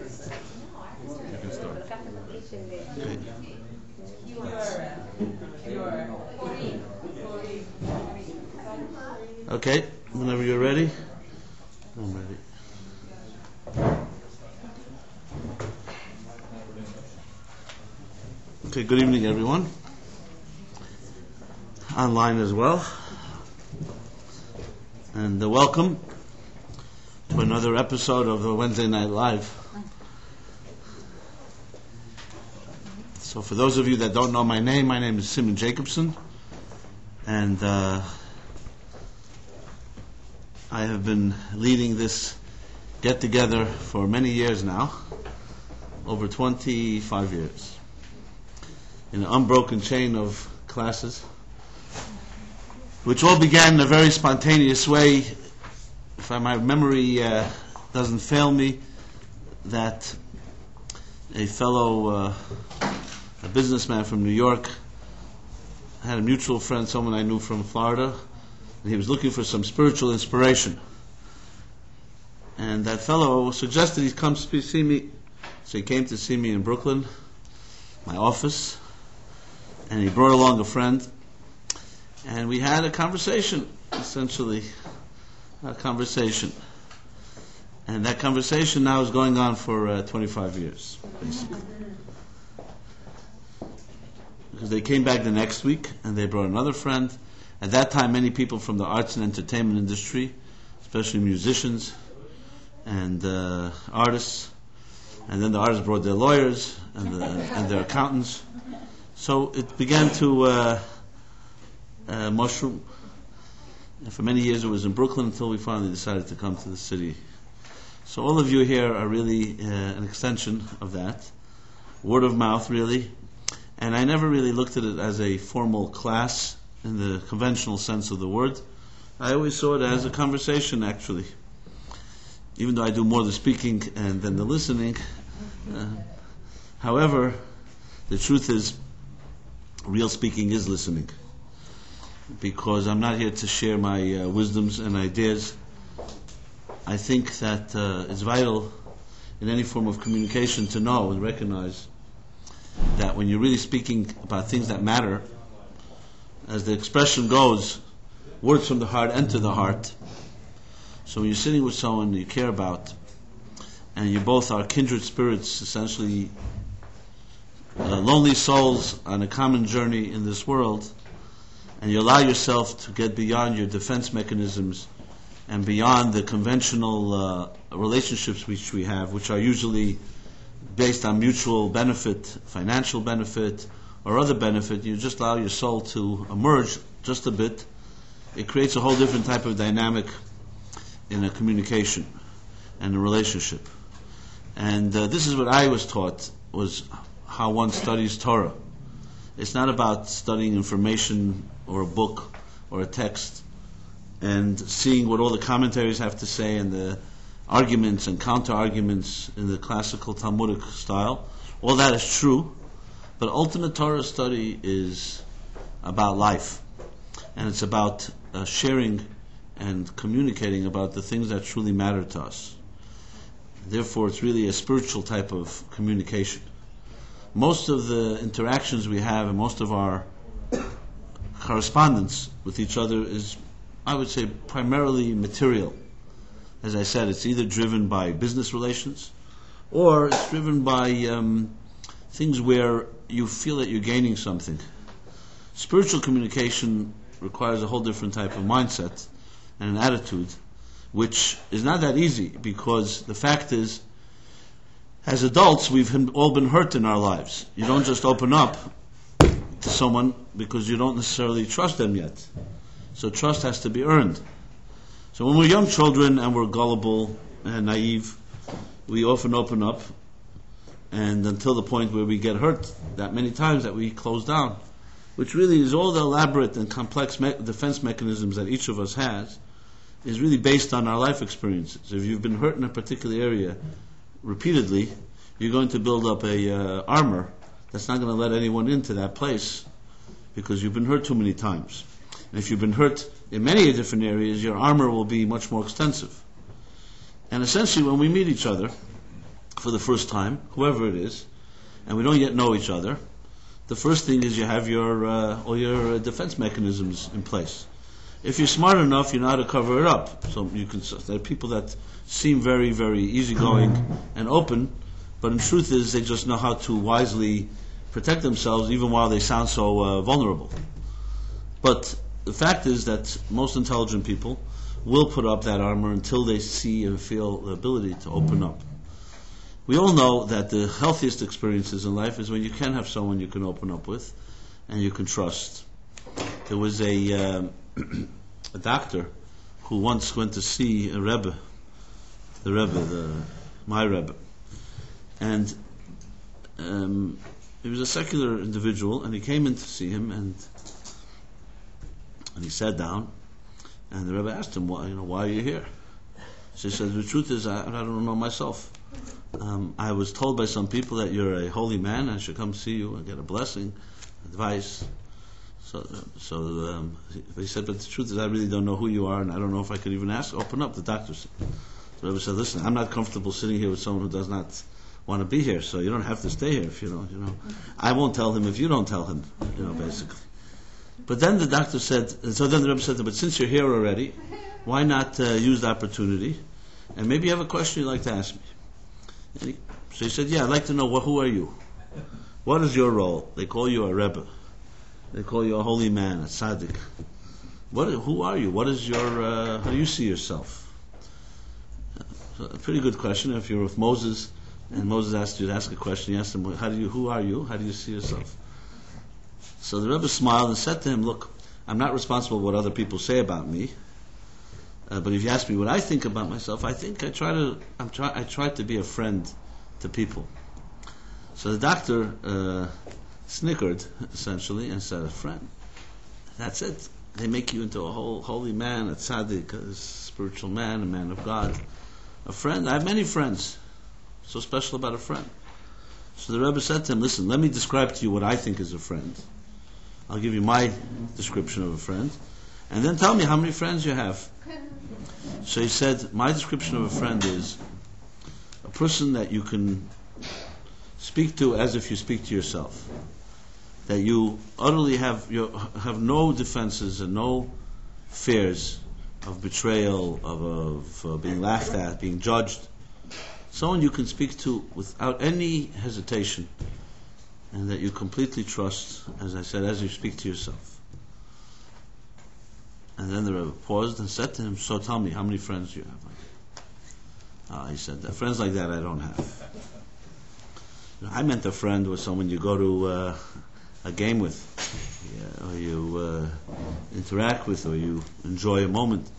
can start. Okay, whenever you're ready. I'm ready. Okay, good evening, everyone. Online as well. And welcome to another episode of the Wednesday Night Live. So for those of you that don't know my name is Simon Jacobson, and I have been leading this get-together for many years now, over 25 years, in an unbroken chain of classes, which all began in a very spontaneous way. If my memory doesn't fail me, that a fellow a businessman from New York had a mutual friend, someone I knew from Florida, and he was looking for some spiritual inspiration. And that fellow suggested he come see me. So he came to see me in Brooklyn, my office, and he brought along a friend, and we had a conversation, essentially, a conversation. And that conversation now is going on for 25 years, basically. Because they came back the next week, and they brought another friend. At that time, many people from the arts and entertainment industry, especially musicians and artists, and then the artists brought their lawyers and their accountants. So it began to mushroom. And for many years it was in Brooklyn until we finally decided to come to the city. So all of you here are really an extension of that. Word of mouth, really. And I never really looked at it as a formal class in the conventional sense of the word. I always saw it as a conversation, actually. Even though I do more the speaking than the listening. However, the truth is, real speaking is listening. Because I'm not here to share my wisdoms and ideas. I think that it's vital in any form of communication to know and recognize that when you're really speaking about things that matter, as the expression goes, words from the heart enter the heart. So when you're sitting with someone you care about, and you both are kindred spirits, essentially lonely souls on a common journey in this world, and you allow yourself to get beyond your defense mechanisms and beyond the conventional relationships which we have, which are usually based on mutual benefit, financial benefit, or other benefit, you just allow your soul to emerge just a bit. It creates a whole different type of dynamic in a communication and a relationship. And this is what I was taught, was how one studies Torah. It's not about studying information or a book or a text and seeing what all the commentaries have to say and the arguments and counter-arguments in the classical Talmudic style. All that is true, but ultimate Torah study is about life, and it's about sharing and communicating about the things that truly matter to us. Therefore, it's really a spiritual type of communication. Most of the interactions we have and most of our correspondence with each other is, I would say, primarily material. As I said, it's either driven by business relations or it's driven by things where you feel that you're gaining something. Spiritual communication requires a whole different type of mindset and an attitude, which is not that easy, because the fact is, as adults, we've all been hurt in our lives. You don't just open up to someone because you don't necessarily trust them yet. So trust has to be earned. So when we're young children and we're gullible and naive, we often open up, and until the point where we get hurt that many times that we close down, which really is all the elaborate and complex defense mechanisms that each of us has, is really based on our life experiences. If you've been hurt in a particular area repeatedly, you're going to build up a armor that's not going to let anyone into that place because you've been hurt too many times. And if you've been hurt in many different areas, your armor will be much more extensive. And essentially, when we meet each other, for the first time, whoever it is, and we don't yet know each other, the first thing is you have your all your defense mechanisms in place. If you're smart enough, you know how to cover it up. So you can. There are people that seem very, very easygoing and open, but in truth is they just know how to wisely protect themselves, even while they sound so vulnerable. But the fact is that most intelligent people will put up that armor until they see and feel the ability to open up. We all know that the healthiest experiences in life is when you can have someone you can open up with and you can trust. There was a doctor who once went to see a Rebbe, my Rebbe, and he was a secular individual, and he came in to see him, and he sat down, and the Rebbe asked him, why are you here? So he said, the truth is, I don't know myself. I was told by some people that you're a holy man, I should come see you and get a blessing, advice. So he said, but the truth is, I really don't know who you are, and I don't know if I could even open up. The doctor said. The Rebbe said, listen, I'm not comfortable sitting here with someone who does not want to be here, so you don't have to stay here if you don't, I won't tell him if you don't tell him, basically. But then the doctor said, so then the Rebbe said, but since you're here already, why not use the opportunity, and maybe you have a question you'd like to ask me. So he said, yeah, I'd like to know, who are you? What is your role? They call you a Rebbe. They call you a holy man, a tzaddik. Who are you? What is your, how do you see yourself? So a pretty good question. If you're with Moses, and Moses asked you to ask a question, you asked him, who are you? How do you see yourself? So the Rebbe smiled and said to him, look, I'm not responsible for what other people say about me, but if you ask me what I think about myself, I think I try to be a friend to people. So the doctor snickered, essentially, and said, a friend. That's it. They make you into a holy man, a tzaddik, a spiritual man, a man of God. A friend. I have many friends. So special about a friend. So the Rebbe said to him, listen, let me describe to you what I think is a friend. I'll give you my description of a friend, and then tell me how many friends you have. So he said, my description of a friend is a person that you can speak to as if you speak to yourself. That you utterly have no defenses and no fears of betrayal, of being laughed at, being judged. Someone you can speak to without any hesitation, and that you completely trust, as I said, as you speak to yourself. And then the Rebbe paused and said to him, so tell me, how many friends do you have? He said, friends like that I don't have. I meant a friend was someone you go to a game with, or you interact with, or you enjoy a moment.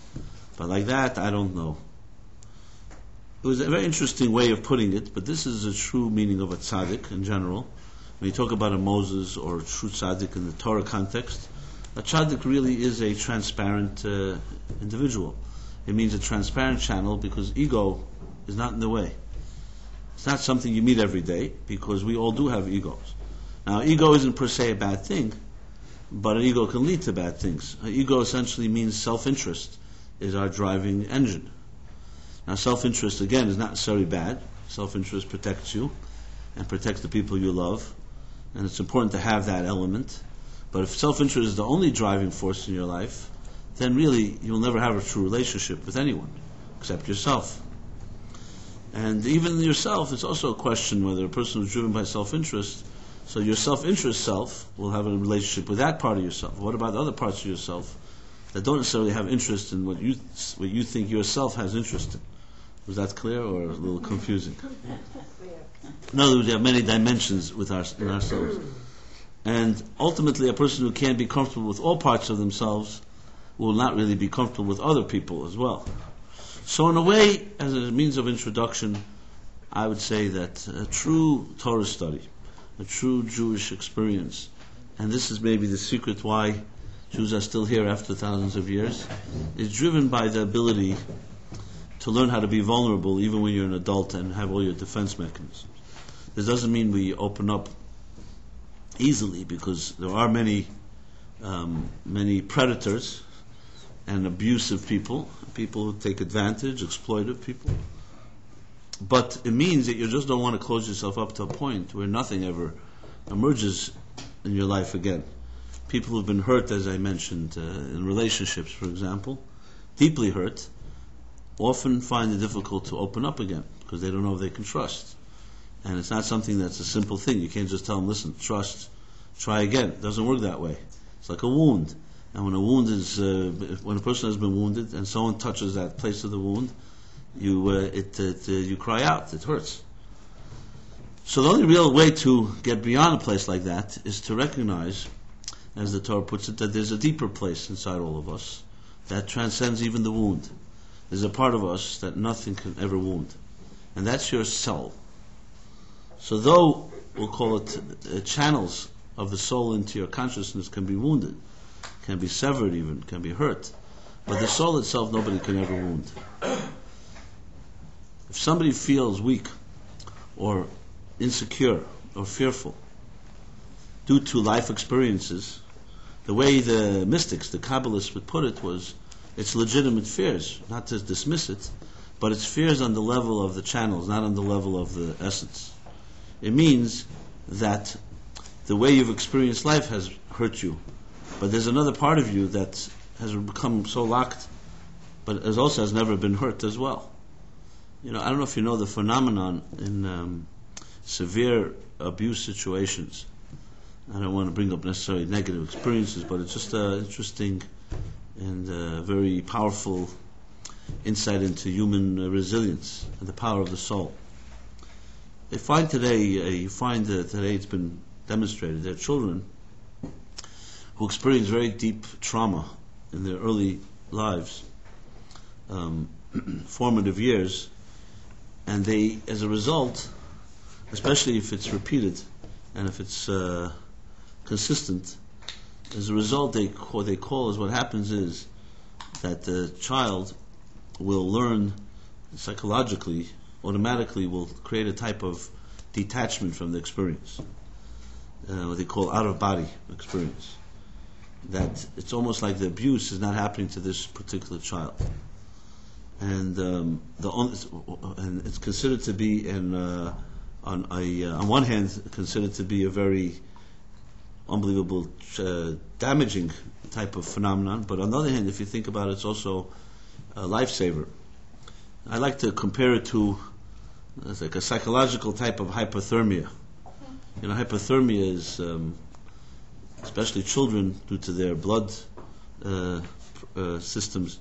But like that, I don't know. It was a very interesting way of putting it, but this is a true meaning of a tzaddik in general. When you talk about a Moses or a true tzaddik in the Torah context, a tzaddik really is a transparent individual. It means a transparent channel because ego is not in the way. It's not something you meet every day because we all do have egos. Now, ego isn't per se a bad thing, but an ego can lead to bad things. An ego essentially means self-interest is our driving engine. Now, self-interest, again, is not necessarily bad. Self-interest protects you and protects the people you love, and it's important to have that element. But if self-interest is the only driving force in your life, then really you'll never have a true relationship with anyone except yourself. And even yourself, it's also a question whether a person who's driven by self-interest, so your self-interest self will have a relationship with that part of yourself. What about the other parts of yourself that don't necessarily have interest in what you think yourself has interest in? Was that clear or a little confusing? In other words, we have many dimensions in ourselves. And ultimately, a person who can't be comfortable with all parts of themselves will not really be comfortable with other people as well. So in a way, as a means of introduction, I would say that a true Torah study, a true Jewish experience, and this is maybe the secret why Jews are still here after thousands of years, is driven by the ability to learn how to be vulnerable even when you're an adult and have all your defense mechanisms. This doesn't mean we open up easily, because there are many predators and abusive people who take advantage, exploitive people. But it means that you just don't want to close yourself up to a point where nothing ever emerges in your life again. People who've been hurt, as I mentioned, in relationships, for example, deeply hurt, often find it difficult to open up again because they don't know if they can trust. And it's not something that's a simple thing. You can't just tell them, listen, trust, try again. It doesn't work that way. It's like a wound. And when a wound is, when a person has been wounded and someone touches that place of the wound, you cry out. It hurts. So the only real way to get beyond a place like that is to recognize, as the Torah puts it, that there's a deeper place inside all of us that transcends even the wound. There's a part of us that nothing can ever wound, and that's your soul. So though we'll call it channels of the soul into your consciousness can be wounded, can be severed even, can be hurt, but the soul itself nobody can ever wound. If somebody feels weak or insecure or fearful due to life experiences, the way the mystics, the Kabbalists would put it was, it's legitimate fears, not to dismiss it, but it's fears on the level of the channels, not on the level of the essence. It means that the way you've experienced life has hurt you, but there's another part of you that has become so locked, but also has never been hurt as well. I don't know if you know the phenomenon in severe abuse situations. I don't want to bring up necessarily negative experiences, but it's just interesting and very powerful insight into human resilience and the power of the soul. You find today it's been demonstrated that children who experience very deep trauma in their early lives, formative years, and they, as a result, especially if it's repeated and if it's consistent, as a result, what they call is what happens is that the child will learn psychologically, automatically will create a type of detachment from the experience, what they call out-of-body experience. That it's almost like the abuse is not happening to this particular child, and and it's considered to be on one hand considered to be a very unbelievable, damaging type of phenomenon, but on the other hand, if you think about it, it's also a lifesaver. I like to compare it to it's like a psychological type of hypothermia. Hypothermia is, especially children, due to their blood systems,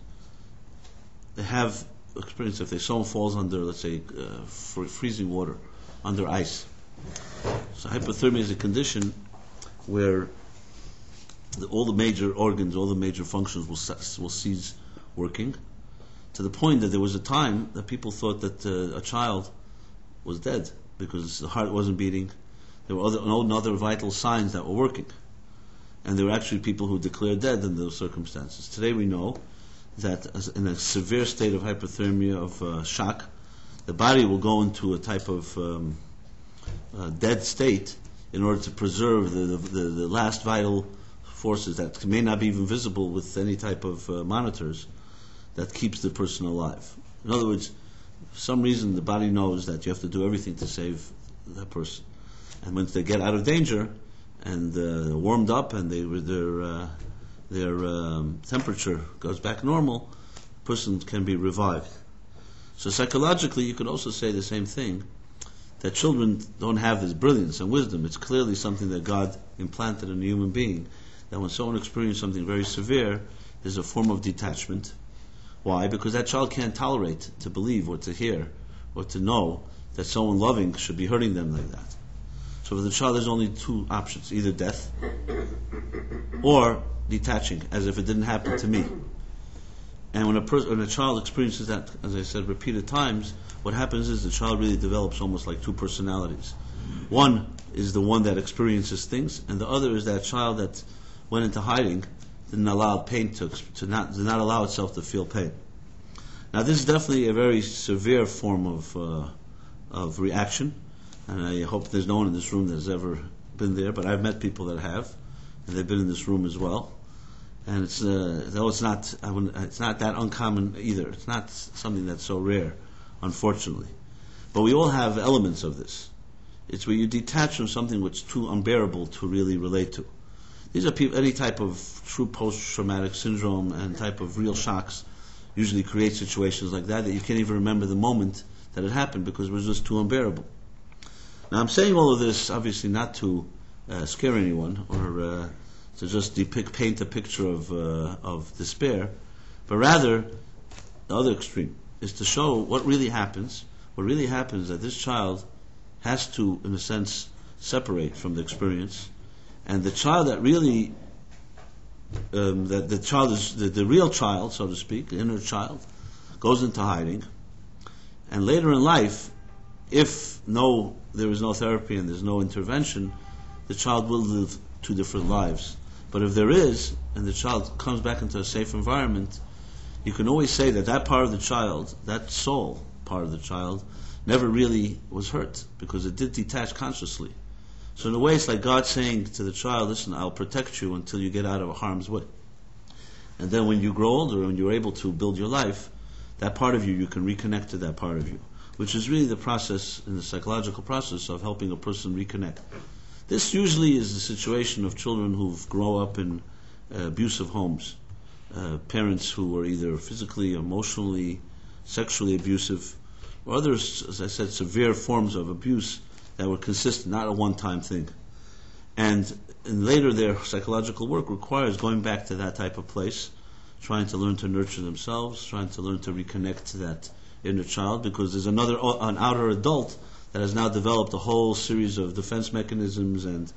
they have experience if someone falls under, let's say, freezing water, under ice. So hypothermia is a condition where all the major organs, all the major functions will cease working, to the point that there was a time that people thought that a child was dead because the heart wasn't beating. There were other vital signs that were working, and there were actually people who declared dead in those circumstances. Today we know that in a severe state of hypothermia, of shock, the body will go into a type of dead state in order to preserve the last vital forces that may not be even visible with any type of monitors that keeps the person alive. In other words, for some reason the body knows that you have to do everything to save that person. And once they get out of danger and warmed up and their temperature goes back normal, the person can be revived. So psychologically you could also say the same thing, that children don't have this brilliance and wisdom. It's clearly something that God implanted in a human being, that when someone experiences something very severe, there's a form of detachment. Why? Because that child can't tolerate to believe or to hear or to know that someone loving should be hurting them like that. So for the child there's only two options, either death or detaching, as if it didn't happen to me. And when a child experiences that, as I said, repeated times, what happens is the child really develops almost like two personalities. One is the one that experiences things, and the other is that child that went into hiding, didn't allow pain did not allow itself to feel pain. Now this is definitely a very severe form of reaction, and I hope there's no one in this room that has ever been there, but I've met people that have, and they've been in this room as well. And it's though it's not that uncommon either. It's not something that's so rare, unfortunately. But we all have elements of this. It's where you detach from something which is too unbearable to really relate to. These are people, any type of true post-traumatic syndrome and type of real shocks usually create situations like that you can't even remember the moment that it happened because it was just too unbearable. Now I'm saying all of this obviously not to scare anyone or to just paint a picture of despair, but rather the other extreme is to show what really happens. What really happens is that this child has to, in a sense, separate from the experience, and the child that really, that the child is the real child, so to speak, the inner child, goes into hiding, and later in life, if there is no therapy and there's no intervention, the child will live two different lives. But if there is, and the child comes back into a safe environment, you can always say that that part of the child, that soul part of the child, never really was hurt because it did detach consciously. So in a way it's like God saying to the child, listen, I'll protect you until you get out of harm's way. And then when you grow older and you're able to build your life, that part of you can reconnect to that part of you, which is really the process, in the psychological process of helping a person reconnect. This usually is the situation of children who've grown up in abusive homes, parents who were either physically, emotionally, sexually abusive, or others, as I said, severe forms of abuse that were consistent, not a one-time thing. And later their psychological work requires going back to that type of place, trying to learn to nurture themselves, trying to learn to reconnect to that inner child, because there's an outer adult that has now developed a whole series of defense mechanisms and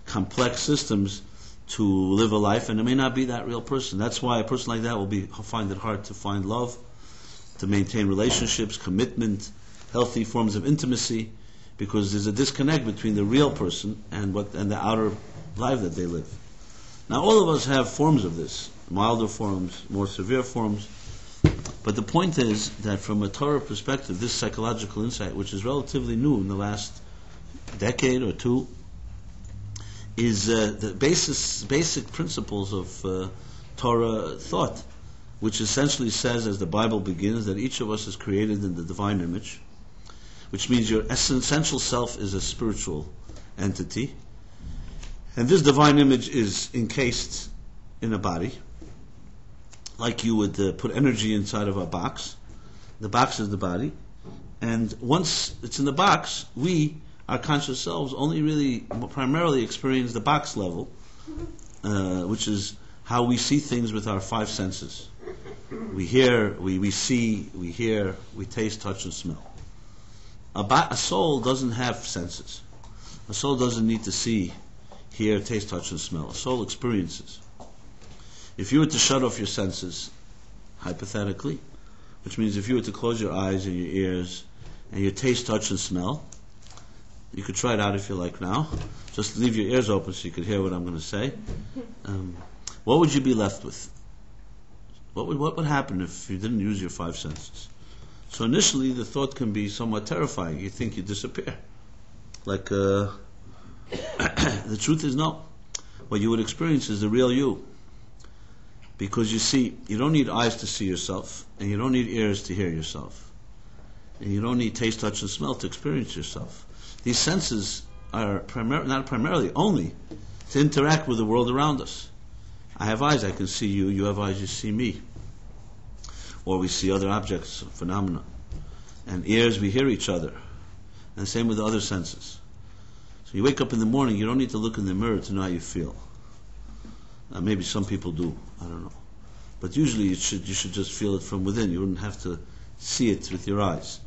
complex systems to live a life, and it may not be that real person. That's why a person like that will find it hard to find love, to maintain relationships, commitment, healthy forms of intimacy, because there's a disconnect between the real person and the outer life that they live. Now all of us have forms of this, milder forms, more severe forms, but the point is that from a Torah perspective, this psychological insight, which is relatively new in the last decade or two, is the basic principles of Torah thought, which essentially says, as the Bible begins, that each of us is created in the divine image, which means your essential self is a spiritual entity, and this divine image is encased in a body, like you would put energy inside of a box. The box is the body, and once it's in the box, our conscious selves, only really primarily experience the box level, which is how we see things with our five senses. We hear, we see, we hear, we taste, touch, and smell. A soul doesn't have senses. A soul doesn't need to see, hear, taste, touch, and smell. A soul experiences. If you were to shut off your senses, hypothetically, which means if you were to close your eyes and your ears and your taste, touch, and smell, you could try it out if you like now. Just leave your ears open so you could hear what I'm going to say. What would you be left with? What would happen if you didn't use your five senses? So initially the thought can be somewhat terrifying. You think you disappear. Like, the truth is no. What you would experience is the real you. Because you see, you don't need eyes to see yourself, and you don't need ears to hear yourself. And you don't need taste, touch, and smell to experience yourself. These senses are not primarily, only to interact with the world around us. I have eyes, I can see you. You have eyes, you see me. Or we see other objects, phenomena. And ears, we hear each other. And same with the other senses. So you wake up in the morning, you don't need to look in the mirror to know how you feel. Maybe some people do, I don't know. But usually you should just feel it from within. You wouldn't have to see it with your eyes.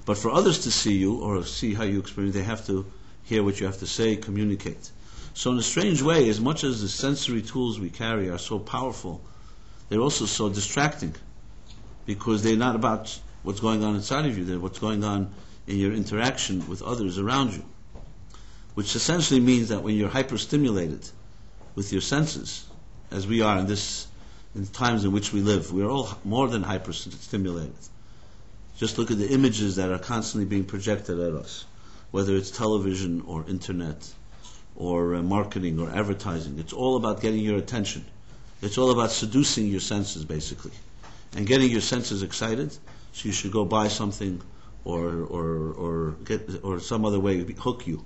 But for others to see you or see how you experience, they have to hear what you have to say, communicate. So in a strange way, as much as the sensory tools we carry are so powerful, they're also so distracting, because they're not about what's going on inside of you, they're what's going on in your interaction with others around you. Which essentially means that when you're hyperstimulated with your senses, as we are in times in which we live, we're all more than hyperstimulated. Just look at the images that are constantly being projected at us, whether it's television or internet or marketing or advertising. It's all about getting your attention. It's all about seducing your senses, basically, and getting your senses excited. So you should go buy something, or some other way hook you.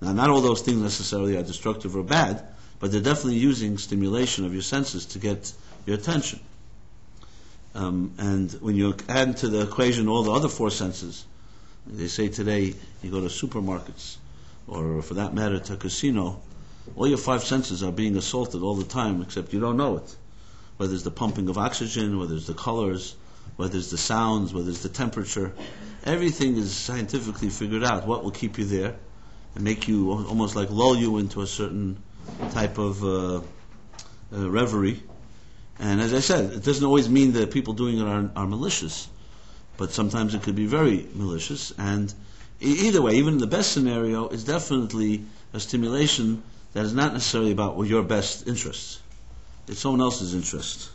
Now, not all those things necessarily are destructive or bad, but they're definitely using stimulation of your senses to get your attention. And when you add to the equation all the other four senses, they say today you go to supermarkets, or for that matter to a casino, all your five senses are being assaulted all the time, except you don't know it. Whether it's the pumping of oxygen, whether it's the colors, whether it's the sounds, whether it's the temperature, everything is scientifically figured out what will keep you there and make you almost like lull you into a certain type of reverie. And as I said, it doesn't always mean that people doing it are malicious, but sometimes it could be very malicious. And either way, even in the best scenario, it's definitely a stimulation that is not necessarily about your best interests. It's someone else's interest.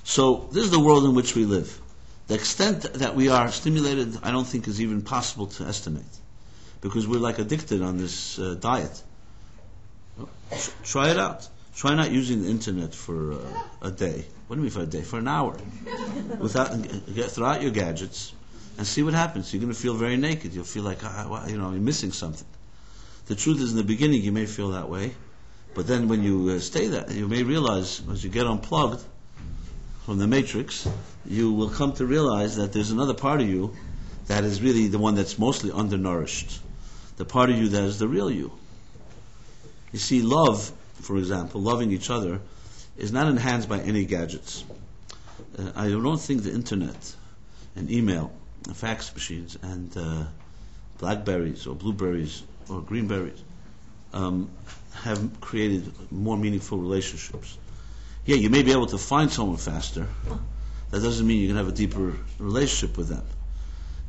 So this is the world in which we live. The extent that we are stimulated, I don't think is even possible to estimate, because we're like addicted on this diet. Try it out. Try not using the internet for a day. What do you mean for a day? For an hour. Throw out your gadgets and see what happens. You're going to feel very naked. You'll feel like you're missing something. The truth is, in the beginning, you may feel that way, but then when you stay there, you may realize as you get unplugged from the matrix, you will come to realize that there's another part of you that is really the one that's mostly undernourished. The part of you that is the real you. You see, love, for example, loving each other, is not enhanced by any gadgets. I don't think the internet and email, and fax machines, and blackberries or blueberries or greenberries have created more meaningful relationships. Yeah, you may be able to find someone faster. That doesn't mean you can have a deeper relationship with them,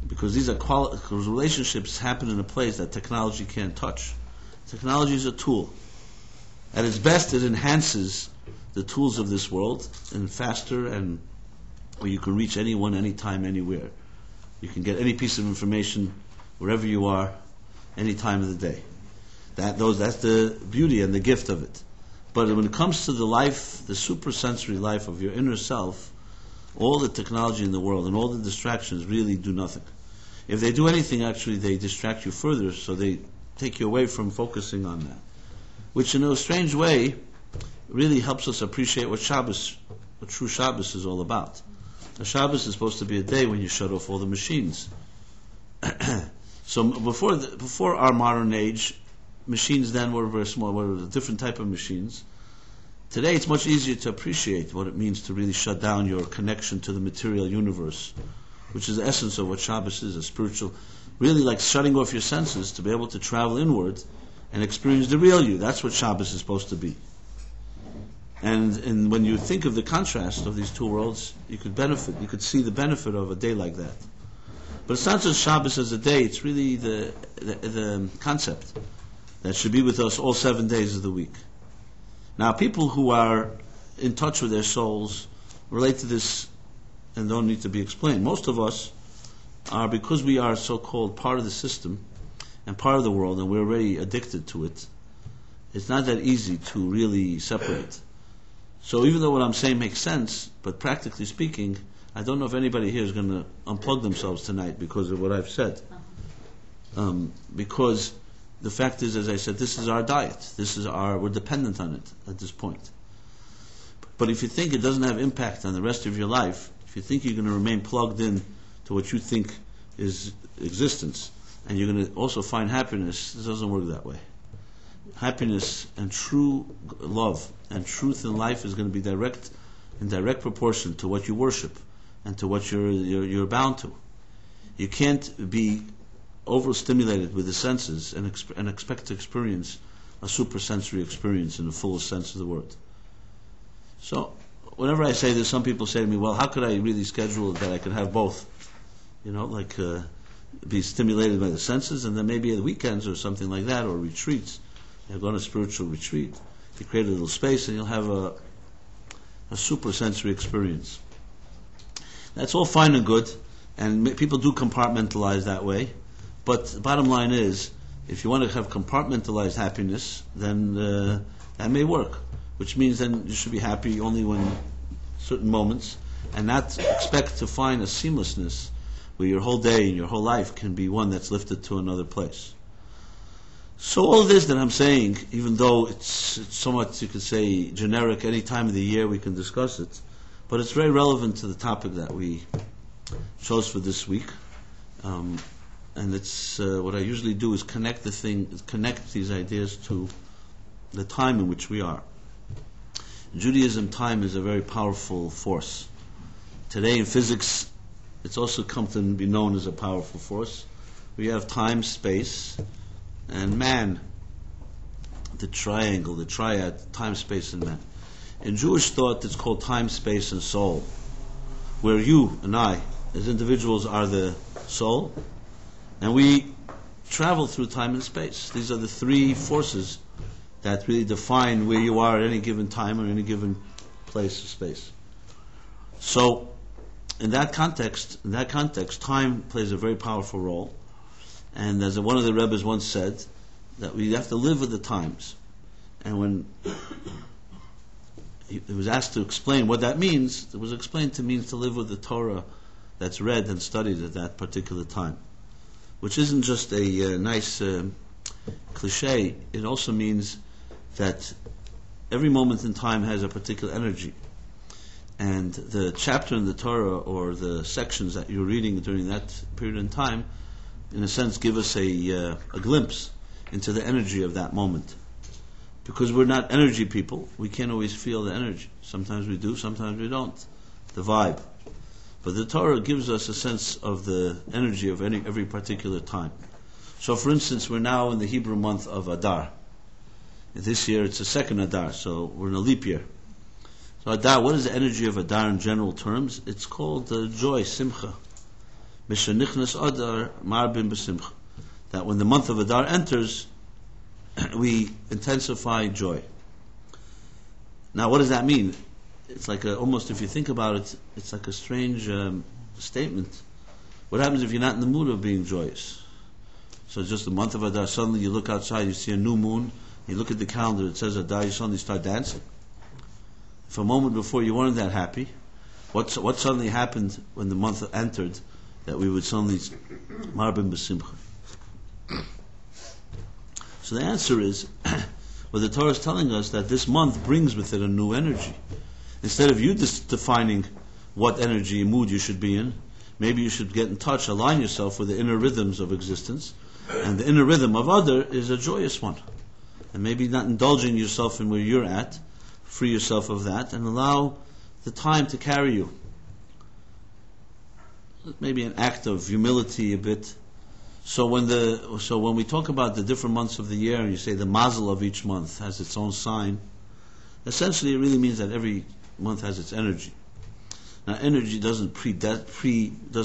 because these are because relationships happen in a place that technology can't touch. Technology is a tool. At its best, it enhances the tools of this world, and faster, and where you can reach anyone, anytime, anywhere. You can get any piece of information wherever you are, any time of the day. That's the beauty and the gift of it. But when it comes to the life, the supersensory life of your inner self, all the technology in the world and all the distractions really do nothing. If they do anything, actually, they distract you further, so they take you away from focusing on that. Which, in a strange way, really helps us appreciate what true Shabbos is all about. A Shabbos is supposed to be a day when you shut off all the machines. So before our modern age, machines then were very small, were a different type of machines. Today it's much easier to appreciate what it means to really shut down your connection to the material universe, which is the essence of what Shabbos is, a spiritual, really like shutting off your senses to be able to travel inward and experience the real you. That's what Shabbos is supposed to be. And when you think of the contrast of these two worlds, you could see the benefit of a day like that. But it's not just Shabbos as a day, it's really the concept that should be with us all 7 days of the week. Now, people who are in touch with their souls relate to this and don't need to be explained. Most of us are, because we are so-called part of the system and part of the world, and we're already addicted to it, it's not that easy to really separate. So even though what I'm saying makes sense, but practically speaking, I don't know if anybody here is going to unplug themselves tonight because of what I've said. Because the fact is, as I said, this is our diet. We're dependent on it at this point. But if you think it doesn't have impact on the rest of your life, if you think you're going to remain plugged in to what you think is existence, and you're going to also find happiness, it doesn't work that way. Happiness and true love and truth in life is going to be in direct proportion to what you worship and to what you're bound to. You can't be overstimulated with the senses and expect to experience a supersensory experience in the fullest sense of the word. So, whenever I say this, some people say to me, well, how could I really schedule it that I could have both? Be stimulated by the senses, and then maybe at the weekends or something like that, or retreats. You go on a spiritual retreat, you create a little space, and you'll have a supersensory experience. That's all fine and good, and people do compartmentalize that way. But the bottom line is, if you want to have compartmentalized happiness, then that may work. Which means then you should be happy only when certain moments, and not expect to find a seamlessness where your whole day and your whole life can be one that's lifted to another place. So all this that I'm saying, even though it's somewhat, you could say, generic, any time of the year we can discuss it, but it's very relevant to the topic that we chose for this week. And it's what I usually do is connect these ideas to the time in which we are. In Judaism, time is a very powerful force. Today in physics, it's also come to be known as a powerful force. We have time, space, and man. The triangle, the triad, time, space, and man. In Jewish thought, it's called time, space, and soul, where you and I, as individuals, are the soul, and we travel through time and space. These are the three forces that really define where you are at any given time or any given place or space. So, in that context, time plays a very powerful role. And as one of the Rebbes once said, that we have to live with the times. And when he was asked to explain what that means, it was explained to mean to live with the Torah that's read and studied at that particular time. Which isn't just a nice cliche, it also means that every moment in time has a particular energy. And the chapter in the Torah or the sections that you're reading during that period in time, in a sense, give us a glimpse into the energy of that moment. Because we're not energy people, we can't always feel the energy. Sometimes we do, sometimes we don't. The vibe. But the Torah gives us a sense of the energy of every particular time. So for instance, we're now in the Hebrew month of Adar. This year it's the second Adar, so we're in a leap year. So Adar, what is the energy of Adar in general terms? It's called joy, simcha. Mishanichnas Adar marbim b'simcha. That when the month of Adar enters, we intensify joy. Now what does that mean? It's like almost, if you think about it, it's like a strange statement. What happens if you're not in the mood of being joyous? So just the month of Adar, suddenly you look outside, you see a new moon, you look at the calendar, it says Adar, you suddenly start dancing. If a moment before you weren't that happy, what suddenly happened when the month entered that we would suddenly marbim b'simcha? So the answer is, well, the Torah is telling us that this month brings with it a new energy. Instead of you defining what energy and mood you should be in, maybe you should get in touch, align yourself with the inner rhythms of existence, and the inner rhythm of other is a joyous one. And maybe not indulging yourself in where you're at, free yourself of that, and allow the time to carry you. Maybe an act of humility a bit. So when we talk about the different months of the year, and you say the mazel of each month has its own sign, essentially it really means that every month has its energy. Now energy does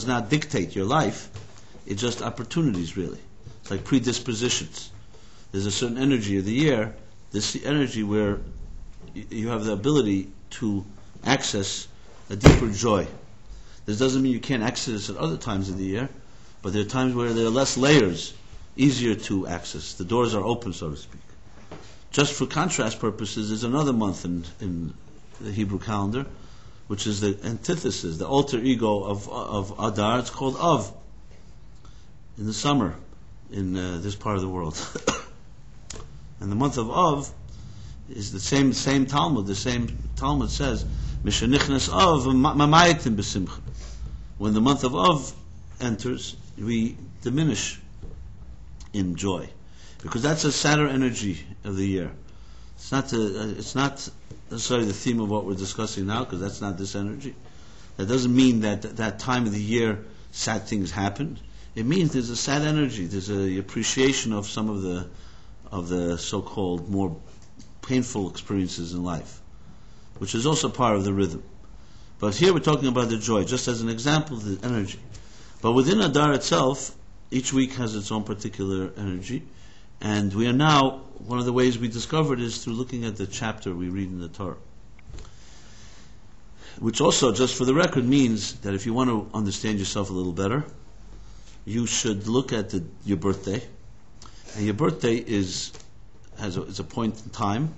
not dictate your life, it's just opportunities really. It's like predispositions. There's a certain energy of the year, this energy where you have the ability to access a deeper joy. This doesn't mean you can't access it at other times of the year, but there are times where there are less layers, easier to access. The doors are open, so to speak. Just for contrast purposes, there's another month in the Hebrew calendar, which is the antithesis, the alter ego of Adar. It's called Av, in the summer, in this part of the world. And the month of Av is the same Talmud. The same Talmud says, "Mishanichnas Av mamayitim b'simcha." When the month of Av enters, we diminish in joy, because that's a sadder energy of the year. It's not necessarily the theme of what we're discussing now, because that's not this energy. That doesn't mean that time of the year sad things happen. It means there's a sad energy. There's a appreciation of some of the so-called more painful experiences in life, which is also part of the rhythm. But here we're talking about the joy, just as an example of the energy. But within Adar itself, each week has its own particular energy. And we are now, one of the ways we discovered is through looking at the chapter we read in the Torah. Which also, just for the record, means that if you want to understand yourself a little better, you should look at your birthday. And your birthday is a point in time,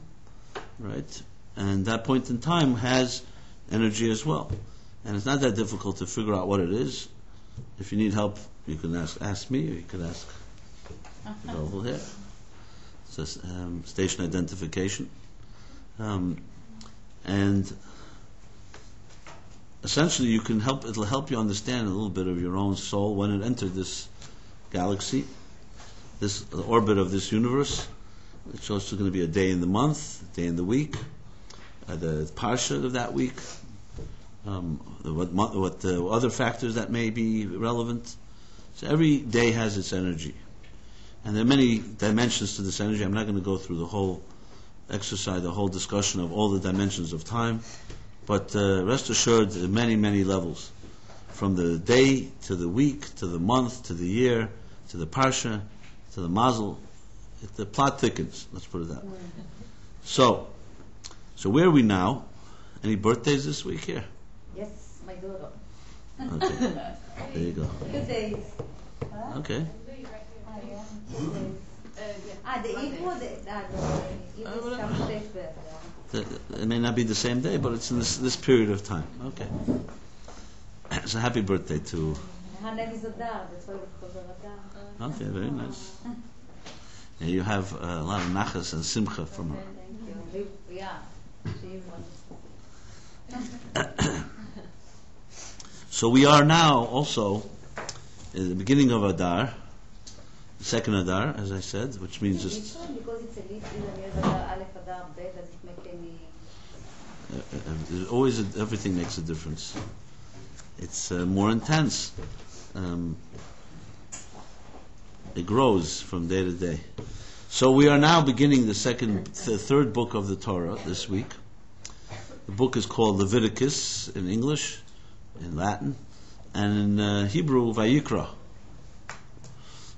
right? And that point in time has energy as well. And it's not that difficult to figure out what it is. If you need help, you can ask me, or you can ask over here. It's just station identification. And essentially you can help, it'll help you understand a little bit of your own soul when it entered this galaxy, the orbit of this universe. It's also going to be a day in the month, a day in the week, the parsha of that week, what the other factors that may be relevant. So every day has its energy. And there are many dimensions to this energy. I'm not going to go through the whole exercise, the whole discussion of all the dimensions of time, but rest assured, there are many, many levels. From the day, to the week, to the month, to the year, to the parsha, to the mazel. The plot thickens, let's put it that way. So where are we now? Any birthdays this week here? Yes, my daughter. Okay, there you go. 2 days. Okay. The Hebrew comes later. It may not be the same day, but it's in this period of time. Okay. So happy birthday to... Her name is Adar, that's why we call her Adar. Okay, very nice. Yeah, you have a lot of nachas and simcha from her. Thank you. Yeah, she is one. So we are now also in the beginning of Adar, the second Adar, as I said, which means just... Which one? Because it's a list, Adar Aleph, Adar Bet, does it make any... always everything makes a difference. It's more intense. It grows from day to day. So we are now beginning the third book of the Torah this week. The book is called Leviticus in English, in Latin, and in Hebrew, Vayikra.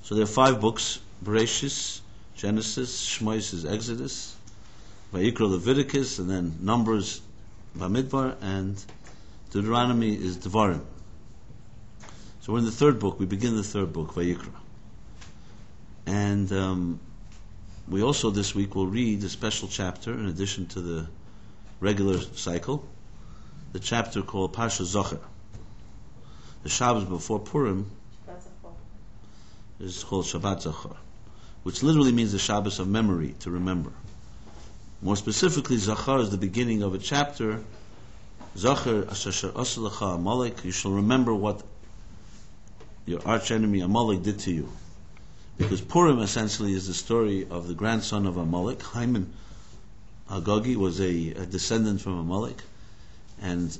So there are 5 books: Bereshis, Genesis, Shmos is Exodus, Vayikra, Leviticus, and then Numbers, Bamidbar, and Deuteronomy is Devarim. So we're in the third book. We begin the third book, Vayikra. And we also this week will read a special chapter in addition to the regular cycle, the chapter called Parsha Zachor. The Shabbos before Purim is called Shabbat Zachor, which literally means the Shabbos of memory, to remember. More specifically, Zachor is the beginning of a chapter. Zachor asher asalacha Amalek. You shall remember what your arch enemy Amalek did to you. Because Purim essentially is the story of the grandson of Amalek. Haman Agagi was a descendant from Amalek, and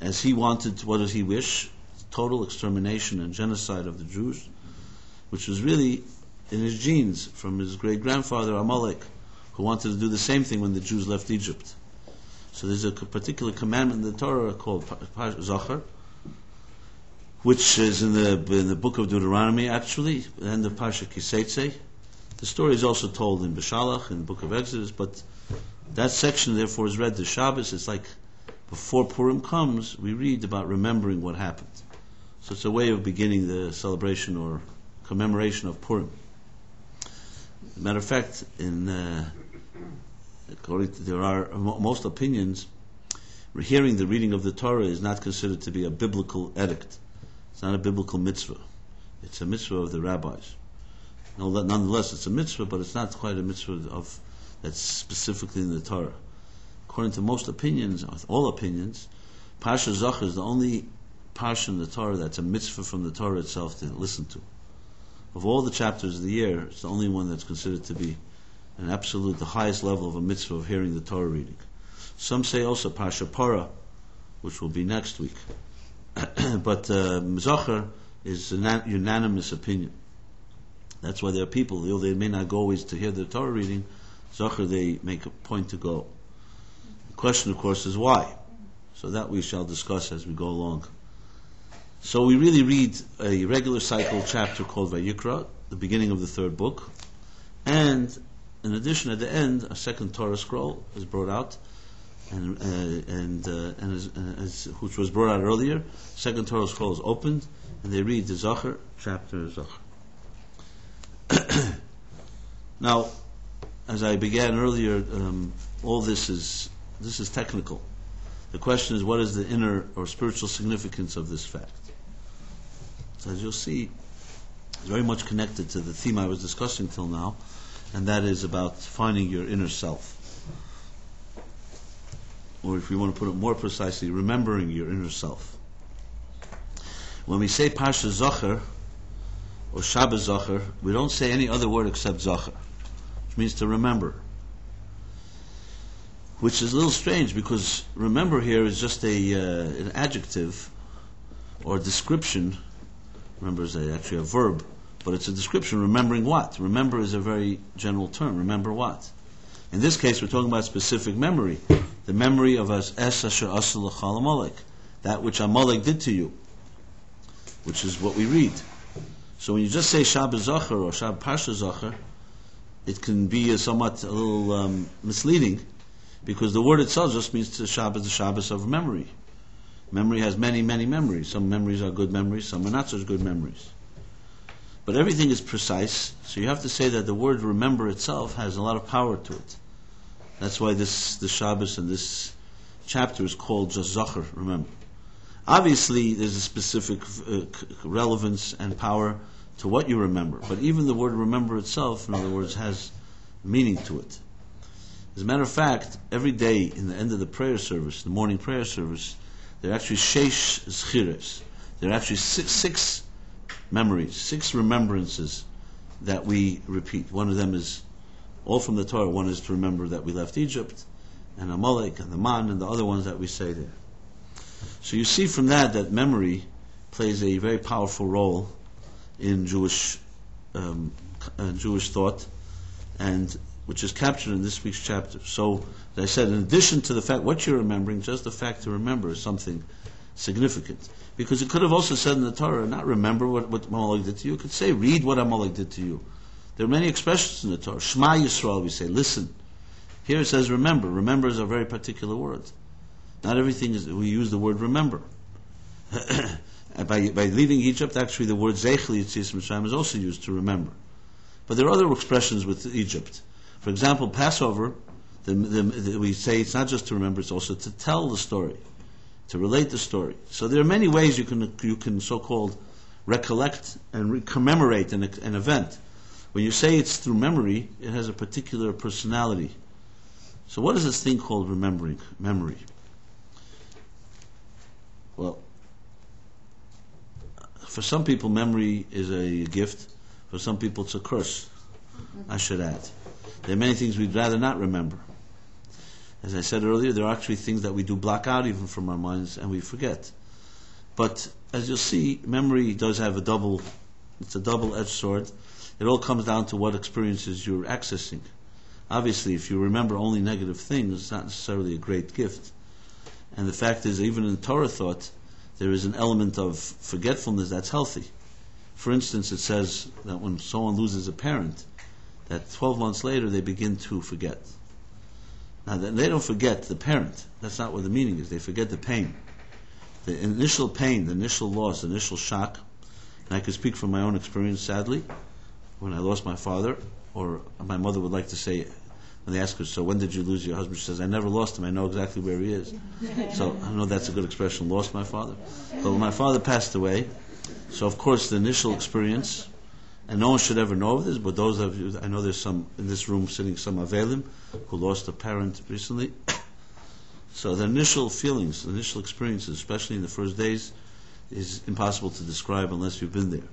as he wanted, what does he wish? Total extermination and genocide of the Jews, which was really in his genes from his great-grandfather Amalek, who wanted to do the same thing when the Jews left Egypt. So there's a particular commandment in the Torah called Zachor, which is in the book of Deuteronomy, actually, the end of Parsha Kiseitze. The story is also told in Beshalach, in the book of Exodus, but that section, therefore, is read to Shabbos. It's like before Purim comes, we read about remembering what happened. So it's a way of beginning the celebration or commemoration of Purim. As a matter of fact, according to most opinions, hearing the reading of the Torah is not considered to be a biblical edict. It's not a biblical mitzvah. It's a mitzvah of the rabbis. Nonetheless, it's a mitzvah, but it's not quite a mitzvah that's specifically in the Torah. According to most opinions, all opinions, Parsha Zachor is the only parsha in the Torah that's a mitzvah from the Torah itself to listen to. Of all the chapters of the year, it's the only one that's considered to be an absolute, the highest level of a mitzvah of hearing the Torah reading. Some say also Parsha Parah, which will be next week. But Zachor is a unanimous opinion. That's why there are people, though they may not go always to hear the Torah reading, Zachor they make a point to go. The question, of course, is why. So that we shall discuss as we go along. So we really read a regular cycle chapter called Vayikra, the beginning of the third book, and in addition, at the end, a second Torah scroll is brought out, which was brought out earlier. Second Torah scroll is opened, and they read the Zachor, chapter Zachor. Now, as I began earlier, all this is technical. The question is, what is the inner or spiritual significance of this fact? So as you'll see, it's very much connected to the theme I was discussing till now, and that is about finding your inner self. Or if we want to put it more precisely, remembering your inner self. When we say Parsha Zachor or Shabbat Zachor, we don't say any other word except Zachor, which means to remember. Which is a little strange because remember here is just an adjective or a description. Remember is actually a verb, but it's a description. Remembering what? Remember is a very general term. Remember what? In this case, we're talking about specific memory. The memory of Es Asher Asa L'Chal Amalek, that which Amalek did to you, which is what we read. So when you just say Shabbat Zachor or Shabbat Parsha Zachor, it can be somewhat a little misleading, because the word itself just means to Shabbat, the Shabbos of memory. Memory has many, many memories. Some memories are good memories, some are not such good memories. But everything is precise, so you have to say that the word remember itself has a lot of power to it. That's why the Shabbos and this chapter is called just Zachor, remember. Obviously, there's a specific relevance and power to what you remember, but even the word remember itself, in other words, has meaning to it. As a matter of fact, every day in the end of the prayer service, the morning prayer service, there are actually sheish zchires. There are actually six memories, 6 remembrances that we repeat. One of them is all from the Torah. One is to remember that we left Egypt, and Amalek, and the Man, and the other ones that we say there. So you see from that memory plays a very powerful role in Jewish thought, and which is captured in this week's chapter. So, as I said, in addition to the fact what you're remembering, just the fact to remember is something significant. Because it could have also said in the Torah, not remember what Amalek did to you. It could say, read what Amalek did to you. There are many expressions in the Torah. Shema Yisrael, we say, listen. Here it says remember. Remember is a very particular word. Not everything is, we use the word remember. By leaving Egypt, actually the word Zeichel Yetzias Mitzrayim is also used to remember. But there are other expressions with Egypt. For example, Passover, we say it's not just to remember, it's also to tell the story, to relate the story. So there are many ways you can so-called recollect and commemorate an event. When you say it's through memory, it has a particular personality. So what is this thing called remembering? Memory. Well, for some people memory is a gift, for some people it's a curse, I should add. There are many things we'd rather not remember. As I said earlier, there are actually things that we do block out even from our minds and we forget. But as you'll see, memory does have it's a double-edged sword. It all comes down to what experiences you're accessing. Obviously, if you remember only negative things, it's not necessarily a great gift. And the fact is, even in Torah thought, there is an element of forgetfulness that's healthy. For instance, it says that when someone loses a parent, that 12 months later they begin to forget. Now, they don't forget the parent. That's not what the meaning is. They forget the pain. The initial pain, the initial loss, the initial shock. And I can speak from my own experience, sadly. When I lost my father, or my mother would like to say, when they ask her, so when did you lose your husband? She says, I never lost him. I know exactly where he is. So I know that's a good expression, lost my father. But when my father passed away, so of course the initial experience, and no one should ever know of this, but those of you, I know there's some in this room sitting, some Avelim, who lost a parent recently. So the initial feelings, the initial experiences, especially in the first days, is impossible to describe unless you've been there.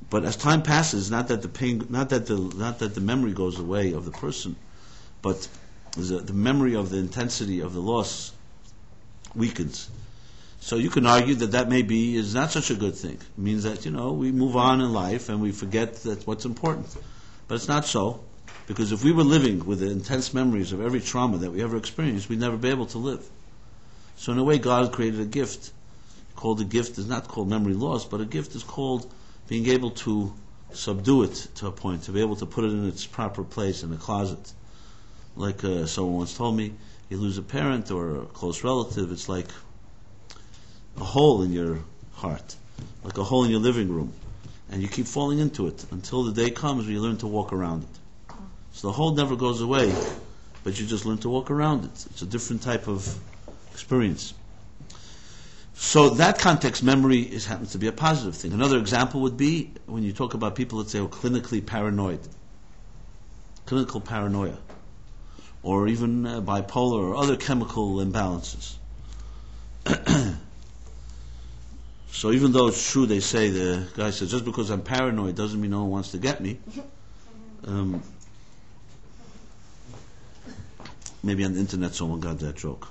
But as time passes, not that the pain, not that the memory goes away of the person, but the memory of the intensity of the loss weakens. So you can argue that maybe is not such a good thing. It means that, we move on in life and we forget that what's important. But it's not so, because if we were living with the intense memories of every trauma that we ever experienced, we'd never be able to live. So in a way, God created a gift. Called a gift is not called memory loss, but a gift is called being able to subdue it to a point, to be able to put it in its proper place in a closet. Like someone once told me, you lose a parent or a close relative, it's like a hole in your heart, like a hole in your living room, and you keep falling into it until the day comes when you learn to walk around it. So the hole never goes away, but you just learn to walk around it. It's a different type of experience. So that context, memory happens to be a positive thing. Another example would be when you talk about people that say, clinically paranoid, clinical paranoia, or even bipolar or other chemical imbalances. So even though it's true, they say, the guy says, just because I'm paranoid doesn't mean no one wants to get me. Maybe on the internet someone got that joke.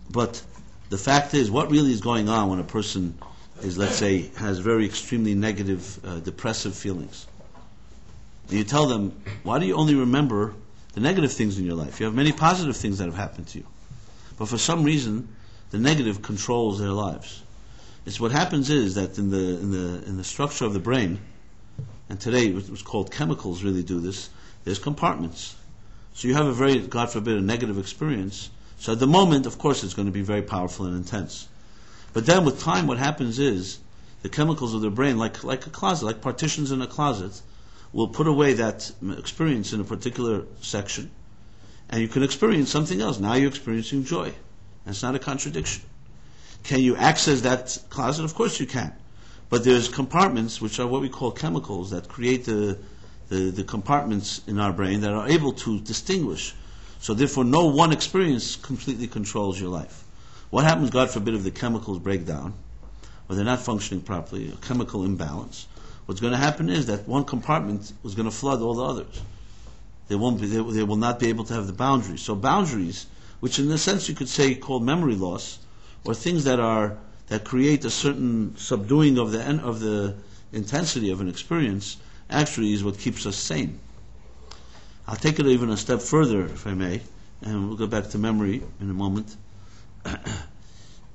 But the fact is, what really is going on when a person is, let's say, has very extremely negative, depressive feelings? And you tell them, why do you only remember the negative things in your life? You have many positive things that have happened to you. But for some reason, the negative controls their lives. It's what happens is that in the structure of the brain, and today it was called chemicals really do this, there's compartments. So you have a very, God forbid, a negative experience. So at the moment, of course, it's going to be very powerful and intense. But then with time, what happens is the chemicals of the brain, like a closet, like partitions in a closet, will put away that experience in a particular section, and you can experience something else. Now you're experiencing joy. And it's not a contradiction. Can you access that closet? Of course you can. But there's compartments, which are what we call chemicals, that create the compartments in our brain that are able to distinguish. So therefore, no one experience completely controls your life. What happens, God forbid, if the chemicals break down, or they're not functioning properly, a chemical imbalance? What's going to happen is that one compartment is going to flood all the others. They will not be able to have the boundaries. So boundaries, which in a sense you could say called memory loss, or things that create a certain subduing of the intensity of an experience, actually is what keeps us sane. I'll take it even a step further, if I may, and we'll go back to memory in a moment. I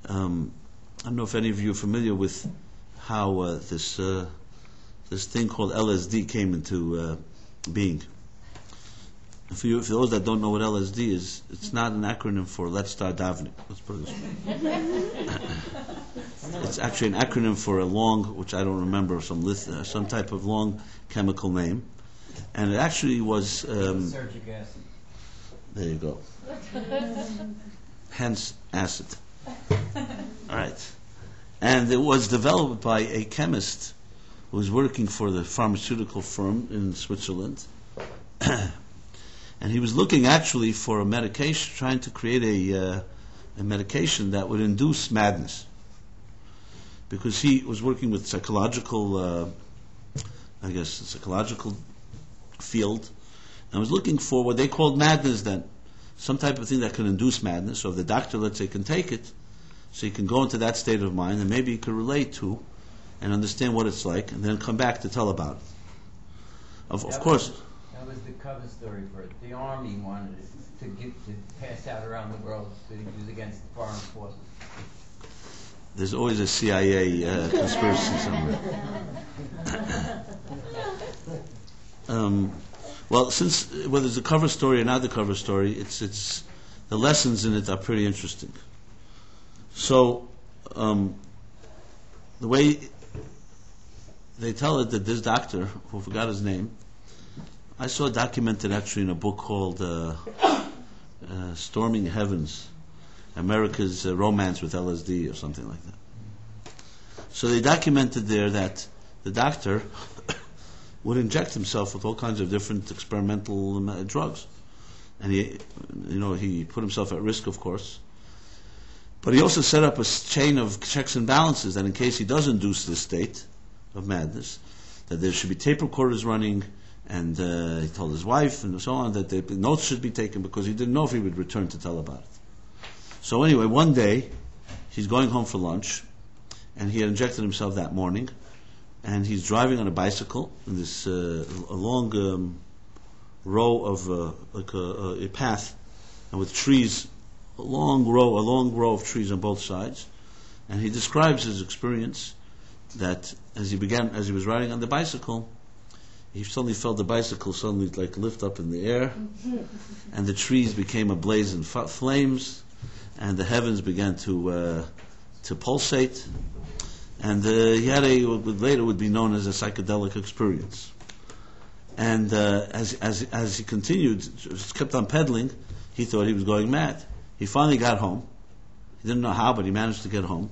don't know if any of you are familiar with how this thing called LSD came into being. For those that don't know what LSD is, it's not an acronym for Let's Start Davening. Let's put it this way. It's actually an acronym for a long, which I don't remember, some type of long chemical name. And it actually was... Surgic acid. There you go. Hence, acid. All right. And it was developed by a chemist who was working for the pharmaceutical firm in Switzerland. And he was looking actually for a medication, trying to create a medication that would induce madness. Because he was working with psychological field, and was looking for what they called madness then. Some type of thing that can induce madness. So if the doctor, let's say, can take it, so he can go into that state of mind, and maybe he could relate to and understand what it's like, and then come back to tell about it. Of course... That was the cover story for it. The army wanted it to pass out around the world to use against the foreign forces. There's always a CIA conspiracy somewhere. Well, since whether it's a cover story or not the cover story, it's the lessons in it are pretty interesting. So the way they tell it that this doctor, who forgot his name, I saw it documented actually in a book called Storming Heavens, America's Romance with LSD or something like that. So they documented there that the doctor would inject himself with all kinds of different experimental drugs. And he put himself at risk, of course. But he also set up a chain of checks and balances that in case he does induce this state of madness, that there should be tape recorders running, and he told his wife and so on that the notes should be taken because he didn't know if he would return to tell about it. So anyway, one day, he's going home for lunch, and he had injected himself that morning, and he's driving on a bicycle in this a long row of a path, and with trees, a long row of trees on both sides, and he describes his experience that as he was riding on the bicycle, he suddenly felt the bicycle lift up in the air, and the trees became ablaze in flames, and the heavens began to pulsate, and he had what later would be known as a psychedelic experience. And as he continued, just kept on pedaling, he thought he was going mad. He finally got home. He didn't know how, but he managed to get home.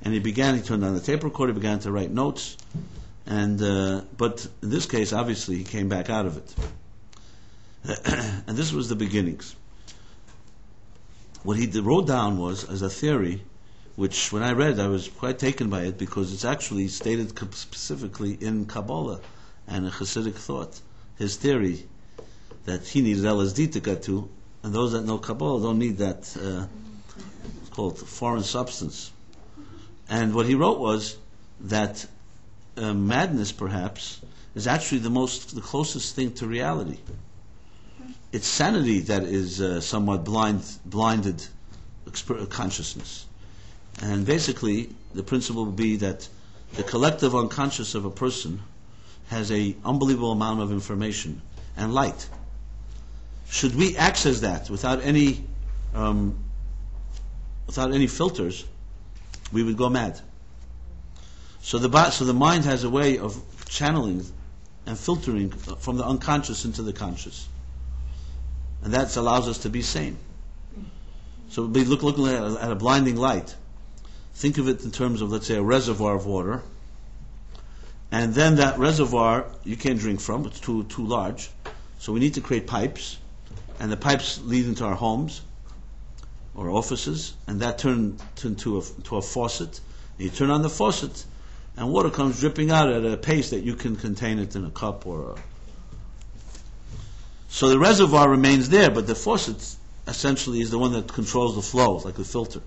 And he turned on the tape recorder, began to write notes. But in this case, obviously, he came back out of it. And this was the beginnings. What he wrote down was, as a theory, which when I read, I was quite taken by it, because it's actually stated specifically in Kabbalah and a Hasidic thought. His theory that he needed LSD to get to, and those that know Kabbalah don't need that, it's called foreign substance. And what he wrote was that madness, perhaps, is actually the closest thing to reality. It's sanity that is somewhat blinded consciousness. And basically, the principle would be that the collective unconscious of a person has an unbelievable amount of information and light. Should we access that without any filters, we would go mad. So the mind has a way of channeling and filtering from the unconscious into the conscious, and that allows us to be sane. So we'll be looking at a blinding light. Think of it in terms of, let's say, a reservoir of water, and then that reservoir you can't drink from; it's too large. So we need to create pipes, and the pipes lead into our homes or offices, and that turn into a faucet. And you turn on the faucet, and water comes dripping out at a pace that you can contain it in a cup So the reservoir remains there, but the faucet essentially is the one that controls the flow, like a filter.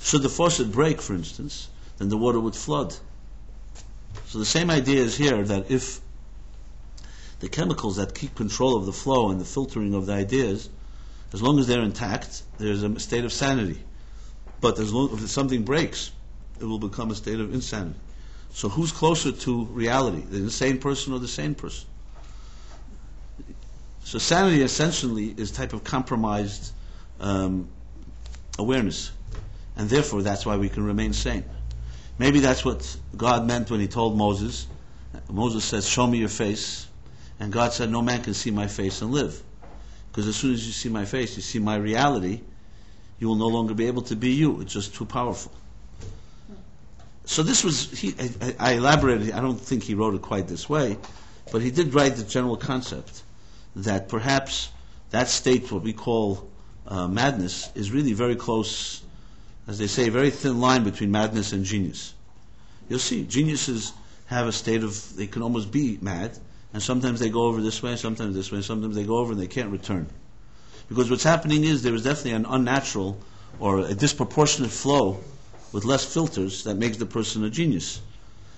Should the faucet break, for instance, then the water would flood. So the same idea is here, that if the chemicals that keep control of the flow and the filtering of the ideas, as long as they're intact, there's a state of sanity. But if something breaks, it will become a state of insanity. So who's closer to reality, the insane person or the sane person? So sanity essentially is a type of compromised awareness. And therefore that's why we can remain sane. Maybe that's what God meant when he told Moses. Moses says, "Show me your face." And God said, "No man can see my face and live." Because as soon as you see my face, you see my reality, you will no longer be able to be you. It's just too powerful. So this was, I elaborated, I don't think he wrote it quite this way, but he did write the general concept that perhaps that state, what we call madness, is really very close, as they say, a very thin line between madness and genius. You'll see, geniuses have a state of, they can almost be mad, and sometimes they go over this way, sometimes this way, sometimes they go over and they can't return. Because what's happening is there is definitely an unnatural or a disproportionate flow with less filters that makes the person a genius.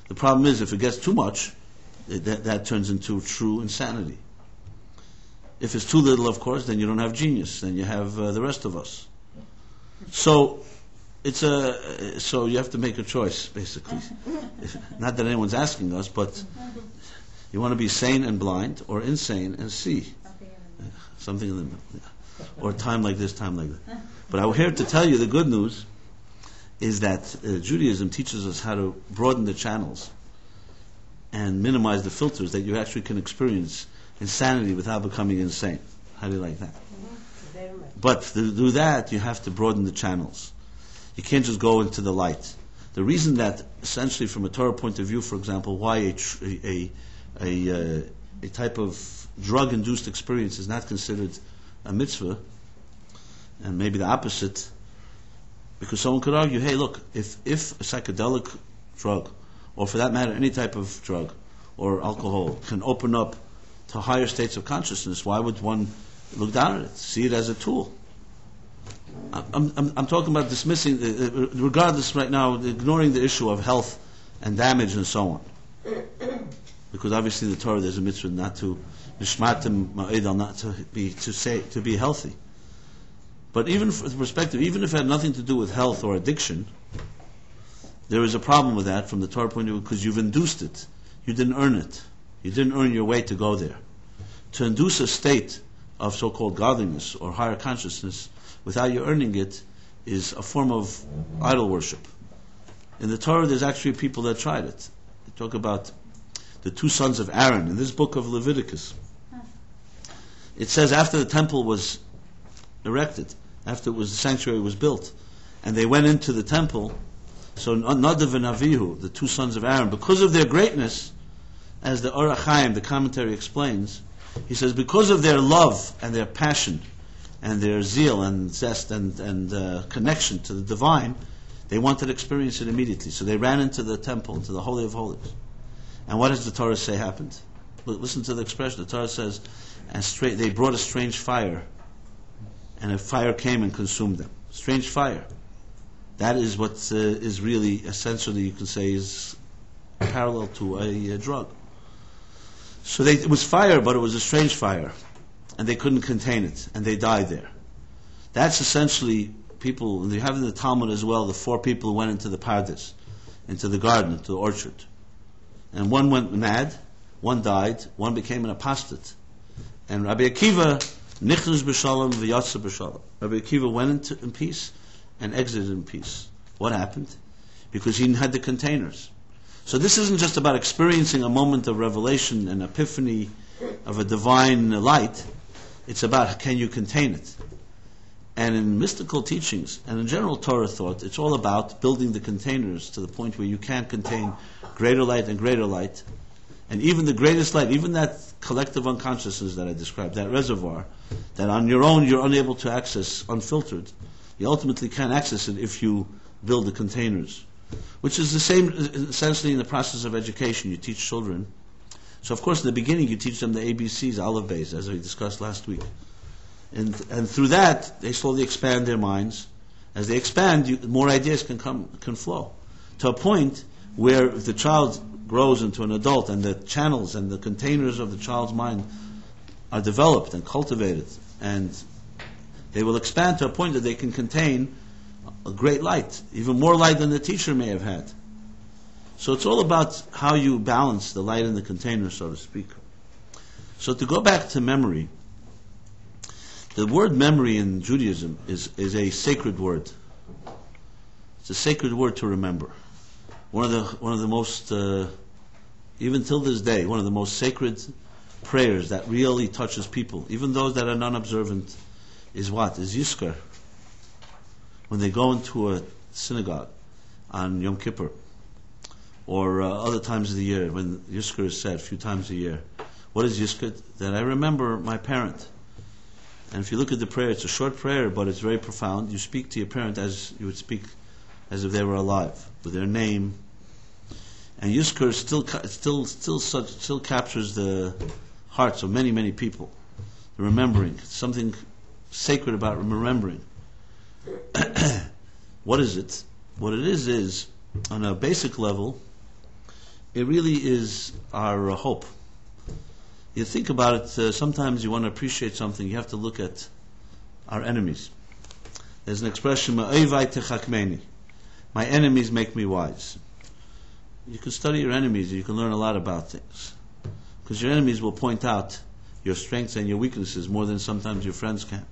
The problem is if it gets too much, that turns into true insanity. If it's too little, of course, then you don't have genius, then you have the rest of us. So so you have to make a choice, basically. Not that anyone's asking us, but you want to be sane and blind, or insane and see. Something in the middle. Yeah. Or time like this, time like that. But I'm here to tell you the good news is that Judaism teaches us how to broaden the channels and minimize the filters that you actually can experience insanity without becoming insane. How do you like that? But to do that, you have to broaden the channels. You can't just go into the light. The reason that, essentially, from a Torah point of view, for example, why a type of drug-induced experience is not considered a mitzvah, and maybe the opposite, because someone could argue, hey, look, if a psychedelic drug, or for that matter, any type of drug or alcohol, can open up to higher states of consciousness, why would one look down at it, see it as a tool? I'm talking about dismissing, regardless right now, ignoring the issue of health and damage and so on. Because obviously in the Torah there's a mitzvah not to nishmatim ma'edal, not to be healthy. But even from the perspective, even if it had nothing to do with health or addiction, there is a problem with that from the Torah point of view, because you've induced it. You didn't earn it. You didn't earn your way to go there. To induce a state of so-called godliness or higher consciousness without you earning it is a form of idol worship. In the Torah there's actually people that tried it. They talk about the two sons of Aaron in this book of Leviticus. It says after the temple was erected, after the sanctuary was built, and they went into the temple. So Nadav and Avihu, the two sons of Aaron, because of their greatness, as the Orach Chaim, the commentary explains, he says, because of their love and their passion and their zeal and zest and connection to the divine, they wanted to experience it immediately. So they ran into the temple, into the Holy of Holies. And what does the Torah say happened? Listen to the expression. The Torah says, they brought a strange fire, and a fire came and consumed them. Strange fire. That is what is really, essentially, you can say, is parallel to a drug. So it was fire, but it was a strange fire, and they couldn't contain it, and they died there. That's essentially people, and you have in the Talmud as well, the 4 people who went into the Pardes, into the garden, into the orchard. And one went mad, one died, one became an apostate. And Rabbi Akiva, Nichnus b'shalom v'yatsa b'shalom. Rabbi Akiva went in peace and exited in peace. What happened? Because he had the containers. So this isn't just about experiencing a moment of revelation and epiphany of a divine light. It's about, can you contain it? And in mystical teachings and in general Torah thought, it's all about building the containers to the point where you can contain greater light and greater light. And even the greatest light, even that collective unconsciousness that I described, that reservoir, that on your own you're unable to access unfiltered, you ultimately can access it if you build the containers. Which is the same, essentially, in the process of education. You teach children. So, of course, in the beginning, you teach them the ABCs, Aleph Beis, as we discussed last week. And through that, they slowly expand their minds. As they expand, more ideas can flow. To a point where if the child grows into an adult and the channels and the containers of the child's mind are developed and cultivated, and they will expand to a point that they can contain a great light, even more light than the teacher may have had. So it's all about how you balance the light in the container, so to speak. So to go back to memory, the word memory in Judaism is a sacred word. It's a sacred word to remember. One of the most, even till this day, one of the most sacred prayers that really touches people, even those that are non-observant, is what? Is Yizkar. When they go into a synagogue on Yom Kippur, or other times of the year, when Yizkar is said a few times a year, what is Yizkar? That I remember my parent. And if you look at the prayer, it's a short prayer, but it's very profound. You speak to your parent as you would speak as if they were alive, with their name. And Yizkar still captures the hearts of many, many people. The remembering, something sacred about remembering. What is it? What it is on a basic level, it really is our hope. You think about it, sometimes you want to appreciate something, you have to look at our enemies. There's an expression, "Ma'evai techakmeni." My enemies make me wise. You can study your enemies and you can learn a lot about things. Because your enemies will point out your strengths and your weaknesses more than sometimes your friends can.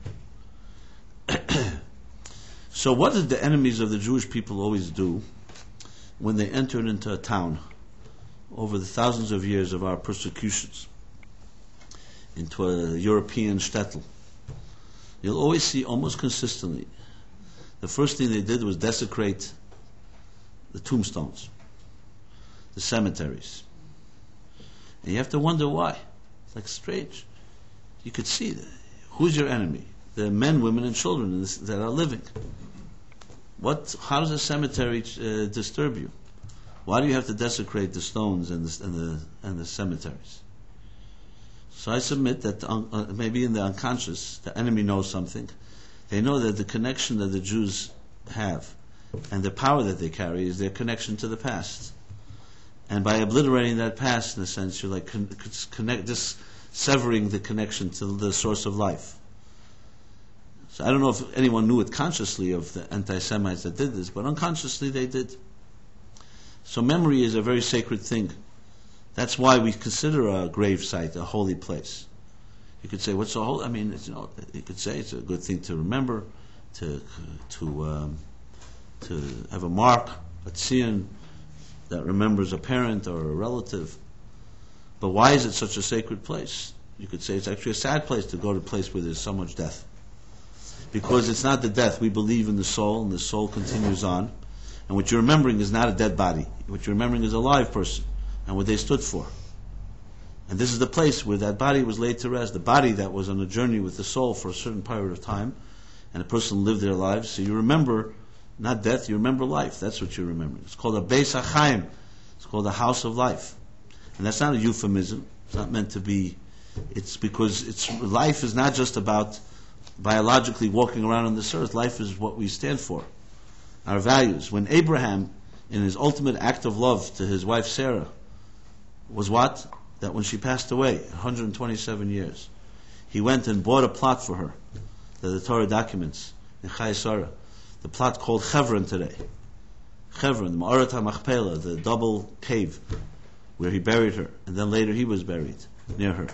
So what did the enemies of the Jewish people always do when they entered into a town over the thousands of years of our persecutions, into a European shtetl? You'll always see almost consistently, the first thing they did was desecrate the tombstones, the cemeteries. And you have to wonder why. It's like strange. You could see that. Who's your enemy? The men, women, and children that are living. How does a cemetery disturb you? Why do you have to desecrate the stones and the cemeteries? So I submit that maybe in the unconscious, the enemy knows something. They know that the connection that the Jews have and the power that they carry is their connection to the past. And by obliterating that past, in a sense, you're like severing the connection to the source of life. So I don't know if anyone knew it consciously of the anti-Semites that did this, but unconsciously they did. So memory is a very sacred thing. That's why we consider a grave site a holy place. You could say, what's so holy? I mean, you could say it's a good thing to remember, to have a mark, a tzion, that remembers a parent or a relative. But why is it such a sacred place? You could say it's actually a sad place to go to a place where there's so much death. because it's not the death. We believe in the soul, and the soul continues on. And what you're remembering is not a dead body. What you're remembering is a live person, and what they stood for. And this is the place where that body was laid to rest, the body that was on a journey with the soul for a certain period of time, and a person lived their lives. So you remember not death, you remember life. That's what you're remembering. It's called a Beis HaChaim. It's called a house of life. And that's not a euphemism. It's not meant to be. It's because life is not just about biologically walking around on this earth. Life is what we stand for, our values. When Abraham, in his ultimate act of love to his wife Sarah, was what? That when she passed away, 127 years, he went and bought a plot for her, that the Torah documents in Chai Sarah, the plot called Hebron today. Hebron, the Ma'arat HaMachpelah, the double cave where he buried her, and then later he was buried near her.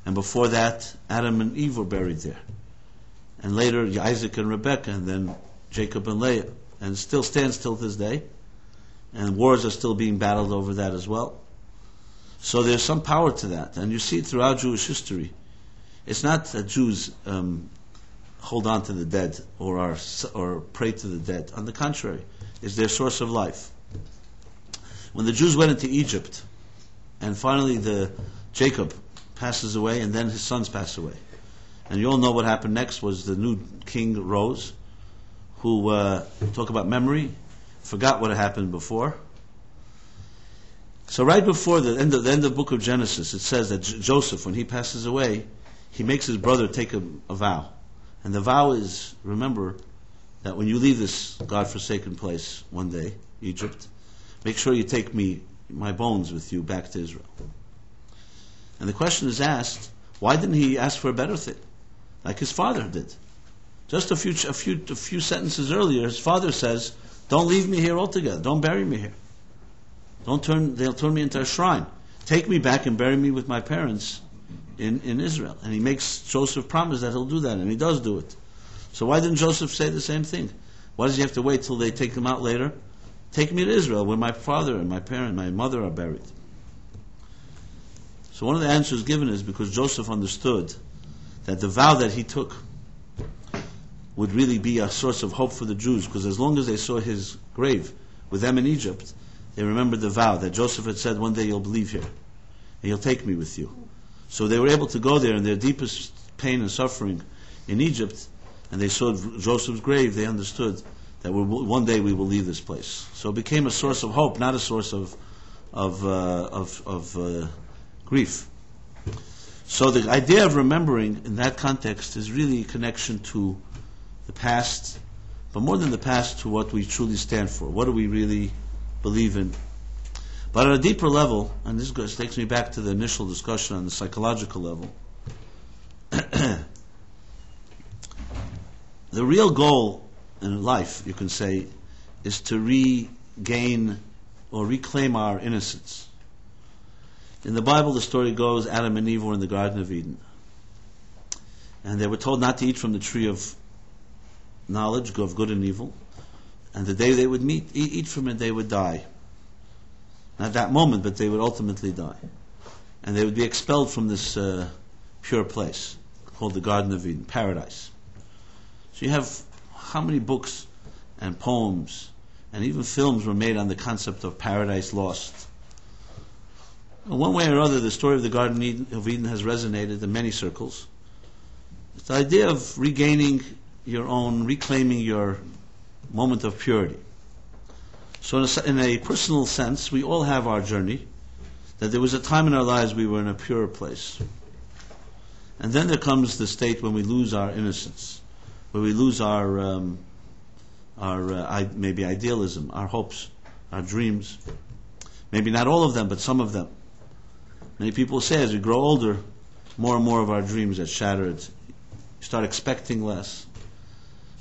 And before that, Adam and Eve were buried there. And later, Isaac and Rebekah, and then Jacob and Leah. And it still stands till this day. And wars are still being battled over that as well. So there's some power to that. And you see it throughout Jewish history. It's not that Jews hold on to the dead or pray to the dead. On the contrary, it's their source of life. When the Jews went into Egypt, and finally Jacob passes away, and then his sons pass away. And you all know what happened next was the new king rose, who, talk about memory, forgot what had happened before. So right before the end of the book of Genesis, it says that Joseph, when he passes away, he makes his brother take a vow. And the vow is, remember, that when you leave this God-forsaken place one day, Egypt, make sure you take my bones with you back to Israel. And the question is asked, why didn't he ask for a better thing, like his father did? Just a few sentences earlier, his father says, "Don't leave me here altogether. Don't bury me here. They'll turn me into a shrine. Take me back and bury me with my parents in Israel." And he makes Joseph promise that he'll do that, and he does do it. So why didn't Joseph say the same thing? Why does he have to wait till they take him out later? Take me to Israel, where my father and my mother are buried. So one of the answers given is because Joseph understood that the vow that he took would really be a source of hope for the Jews, because as long as they saw his grave with them in Egypt, they remembered the vow that Joseph had said, "One day you'll leave here, and you'll take me with you." So they were able to go there in their deepest pain and suffering in Egypt, and they saw Joseph's grave. They understood that one day we will leave this place. So it became a source of hope, not a source of grief. So the idea of remembering in that context is really a connection to the past, but more than the past, to what we truly stand for. What do we really believe in? But at a deeper level, and this takes me back to the initial discussion on the psychological level, the real goal in life, you can say, is to regain or reclaim our innocence. In the Bible, the story goes, Adam and Eve were in the Garden of Eden. And they were told not to eat from the tree of knowledge, of good and evil. And the day they would eat from it, they would die. Not that moment, but they would ultimately die. And they would be expelled from this pure place called the Garden of Eden, paradise. So you have how many books and poems and even films were made on the concept of paradise lost. In one way or other, the story of the Garden of Eden has resonated in many circles. It's the idea of regaining your own, reclaiming your moment of purity. So in a personal sense, we all have our journey, that there was a time in our lives we were in a pure place. And then there comes the state when we lose our innocence, where we lose our maybe idealism, our hopes, our dreams. Maybe not all of them, but some of them. Many people say as we grow older, more and more of our dreams get shattered. You start expecting less.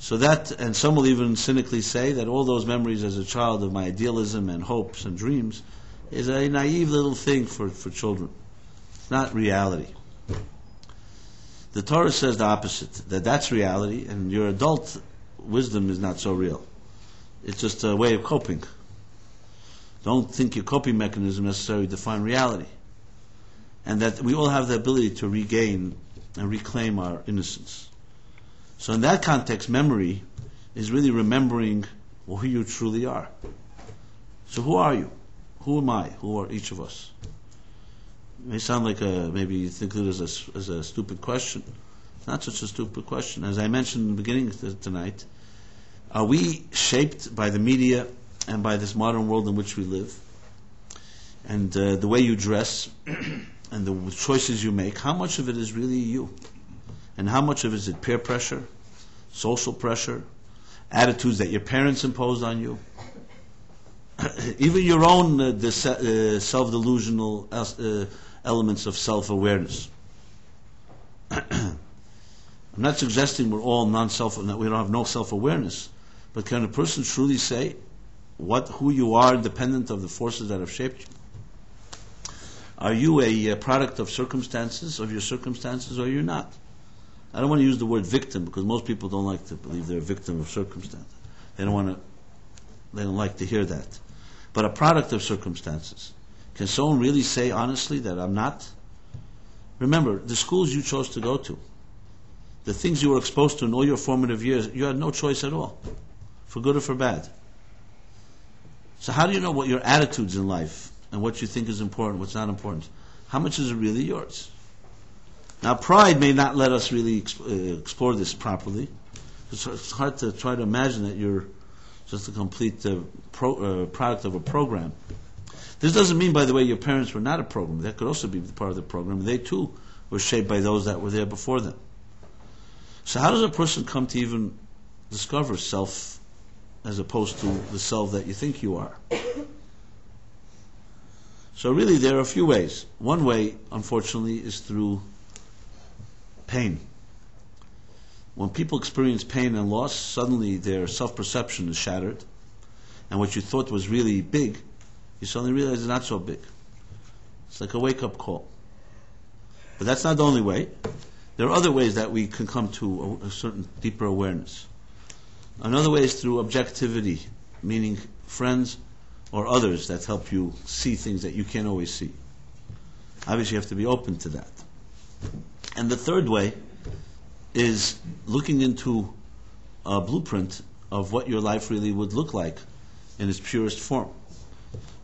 So that, and some will even cynically say that all those memories as a child of my idealism and hopes and dreams is a naive little thing for children. It's not reality. The Torah says the opposite, that that's reality, and your adult wisdom is not so real. It's just a way of coping. Don't think your coping mechanism necessarily define reality. And that we all have the ability to regain and reclaim our innocence. So in that context, memory is really remembering who you truly are. So who are you? Who am I? Who are each of us? It may sound like maybe you think of it as a stupid question. It's not such a stupid question. As I mentioned in the beginning tonight, are we shaped by the media and by this modern world in which we live? And the way you dress and the choices you make, how much of it is really you? And how much of it is peer pressure, social pressure, attitudes that your parents imposed on you? Even your own self-delusional elements of self-awareness. I'm not suggesting we're all that we don't have no self-awareness, but can a person truly say who you are independent of the forces that have shaped you? Are you a product of your circumstances, or you're not? I don't want to use the word victim because most people don't like to believe they're a victim of circumstances. They don't like to hear that. But a product of circumstances. Can someone really say honestly that I'm not? Remember, the schools you chose to go to, the things you were exposed to in all your formative years, you had no choice at all, for good or for bad. So how do you know what your attitudes in life and what you think is important, what's not important? How much is it really yours? Now, pride may not let us really explore this properly. It's hard to try to imagine that you're just a complete product of a program. This doesn't mean, by the way, your parents were not a program. That could also be part of the program. They, too, were shaped by those that were there before them. So how does a person come to even discover self as opposed to the self that you think you are? So really, there are a few ways. One way, unfortunately, is through pain. When people experience pain and loss, suddenly their self-perception is shattered, and what you thought was really big, you suddenly realize it's not so big. It's like a wake-up call. But that's not the only way. There are other ways that we can come to a certain deeper awareness. Another way is through objectivity, meaning friends or others that help you see things that you can't always see. Obviously, you have to be open to that. And the third way is looking into a blueprint of what your life really would look like in its purest form.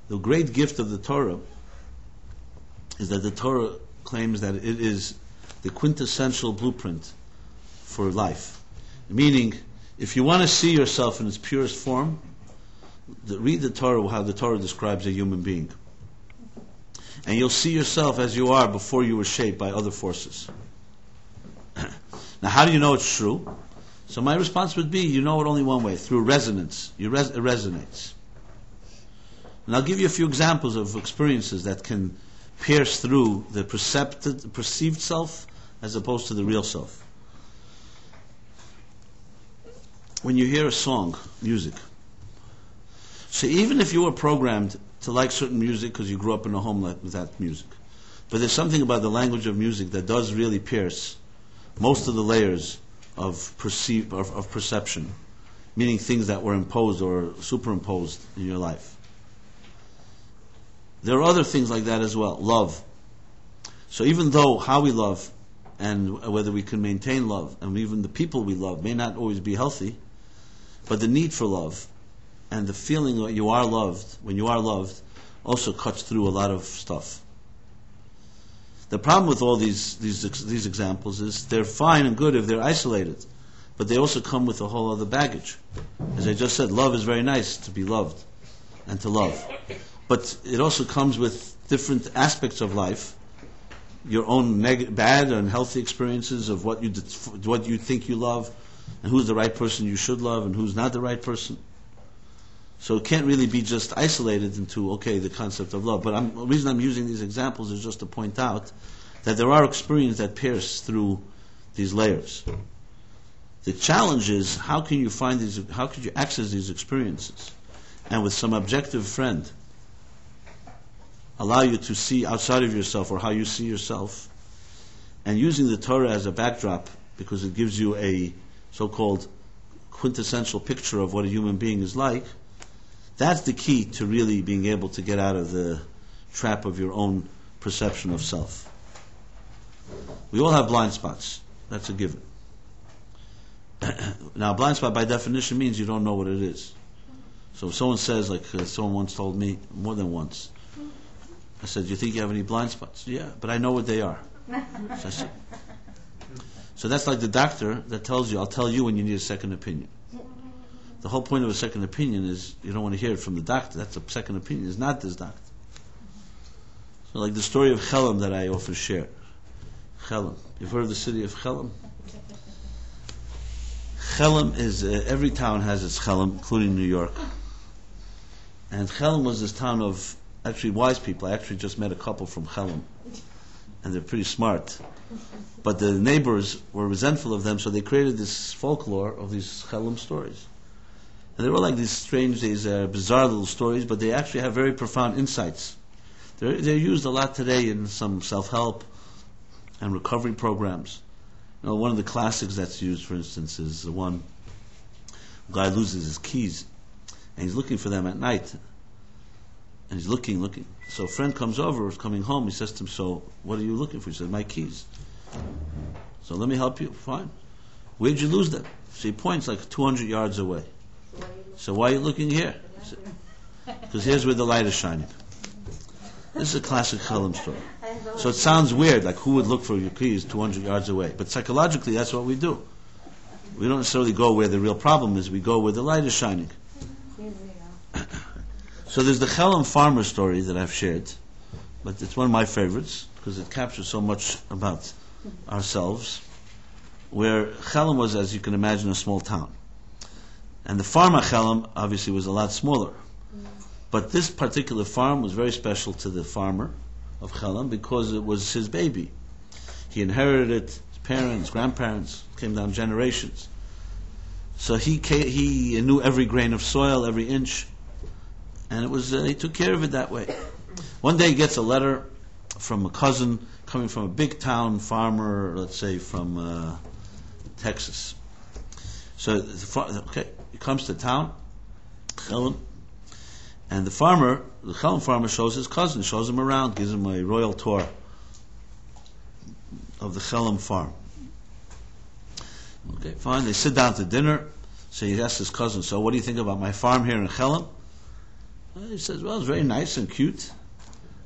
The great gift of the Torah is that the Torah claims that it is the quintessential blueprint for life. Meaning, if you want to see yourself in its purest form, read the Torah, how the Torah describes a human being. And you'll see yourself as you are before you were shaped by other forces. Now, how do you know it's true? So my response would be, you know it only one way, through resonance. It resonates. And I'll give you a few examples of experiences that can pierce through the perceived self as opposed to the real self. When you hear a song, music, so even if you were programmed to like certain music because you grew up in a home with that music, but there's something about the language of music that does really pierce most of the layers of perception, meaning things that were imposed or superimposed in your life. There are other things like that as well. Love. So even though how we love and whether we can maintain love and even the people we love may not always be healthy, but the need for love and the feeling that you are loved, when you are loved, also cuts through a lot of stuff. The problem with all these examples is they're fine and good if they're isolated, but they also come with a whole other baggage. As I just said, love is very nice, to be loved and to love. But it also comes with different aspects of life, your own bad and healthy experiences of what you think you love, and who's the right person you should love and who's not the right person. So it can't really be just isolated into, the concept of love. But the reason I'm using these examples is just to point out that there are experiences that pierce through these layers. The challenge is, how could you access these experiences? And with some objective friend, allow you to see outside of yourself or how you see yourself, and using the Torah as a backdrop because it gives you a so-called quintessential picture of what a human being is like. That's the key to really being able to get out of the trap of your own perception of self. We all have blind spots. That's a given. Now, blind spot by definition means you don't know what it is. So if someone says, like someone once told me, more than once, I said, "Do you think you have any blind spots?" "Yeah, but I know what they are." So I said, so that's like the doctor that tells you, "I'll tell you when you need a second opinion." The whole point of a second opinion is you don't want to hear it from the doctor. That's a second opinion. It's not this doctor. So like the story of Chelm that I often share. Chelm. You've heard of the city of Chelm? Chelm is, every town has its Chelm, including New York. And Chelm was this town of actually wise people. I actually just met a couple from Chelm. And they're pretty smart. But the neighbors were resentful of them, so they created this folklore of these Chelm stories. And they were like these strange, these bizarre little stories, but they actually have very profound insights. They're used a lot today in some self-help and recovery programs. You know, one of the classics that's used, for instance, is the one guy loses his keys, and he's looking for them at night. And he's looking. So a friend comes over, is coming home, he says to him, "So, what are you looking for?" He says, "My keys." "So let me help you." "Fine." "Where'd you lose them?" So he points like 200 yards away. "So why are you looking here?" "Because here's where the light is shining." This is a classic Chelm story. So it sounds weird, like who would look for your keys 200 yards away? But psychologically, that's what we do. We don't necessarily go where the real problem is, we go where the light is shining. So there's the Chelm farmer story that I've shared, but it's one of my favorites, because it captures so much about ourselves, where Chelm was, as you can imagine, a small town. And the farm of Chelm obviously was a lot smaller. But this particular farm was very special to the farmer of Chelm because it was his baby. He inherited it, his parents, grandparents, came down generations. So he knew every grain of soil, every inch, and it was he took care of it that way. One day he gets a letter from a cousin coming from a big town farmer, let's say from Texas. So he comes to town, Chelm. And the Chelm farmer shows his cousin, shows him around, gives him a royal tour of the Chelm farm. Okay, fine. They sit down to dinner. So he asks his cousin, "So what do you think about my farm here in Chelm?" He says, "Well, it's very nice and cute,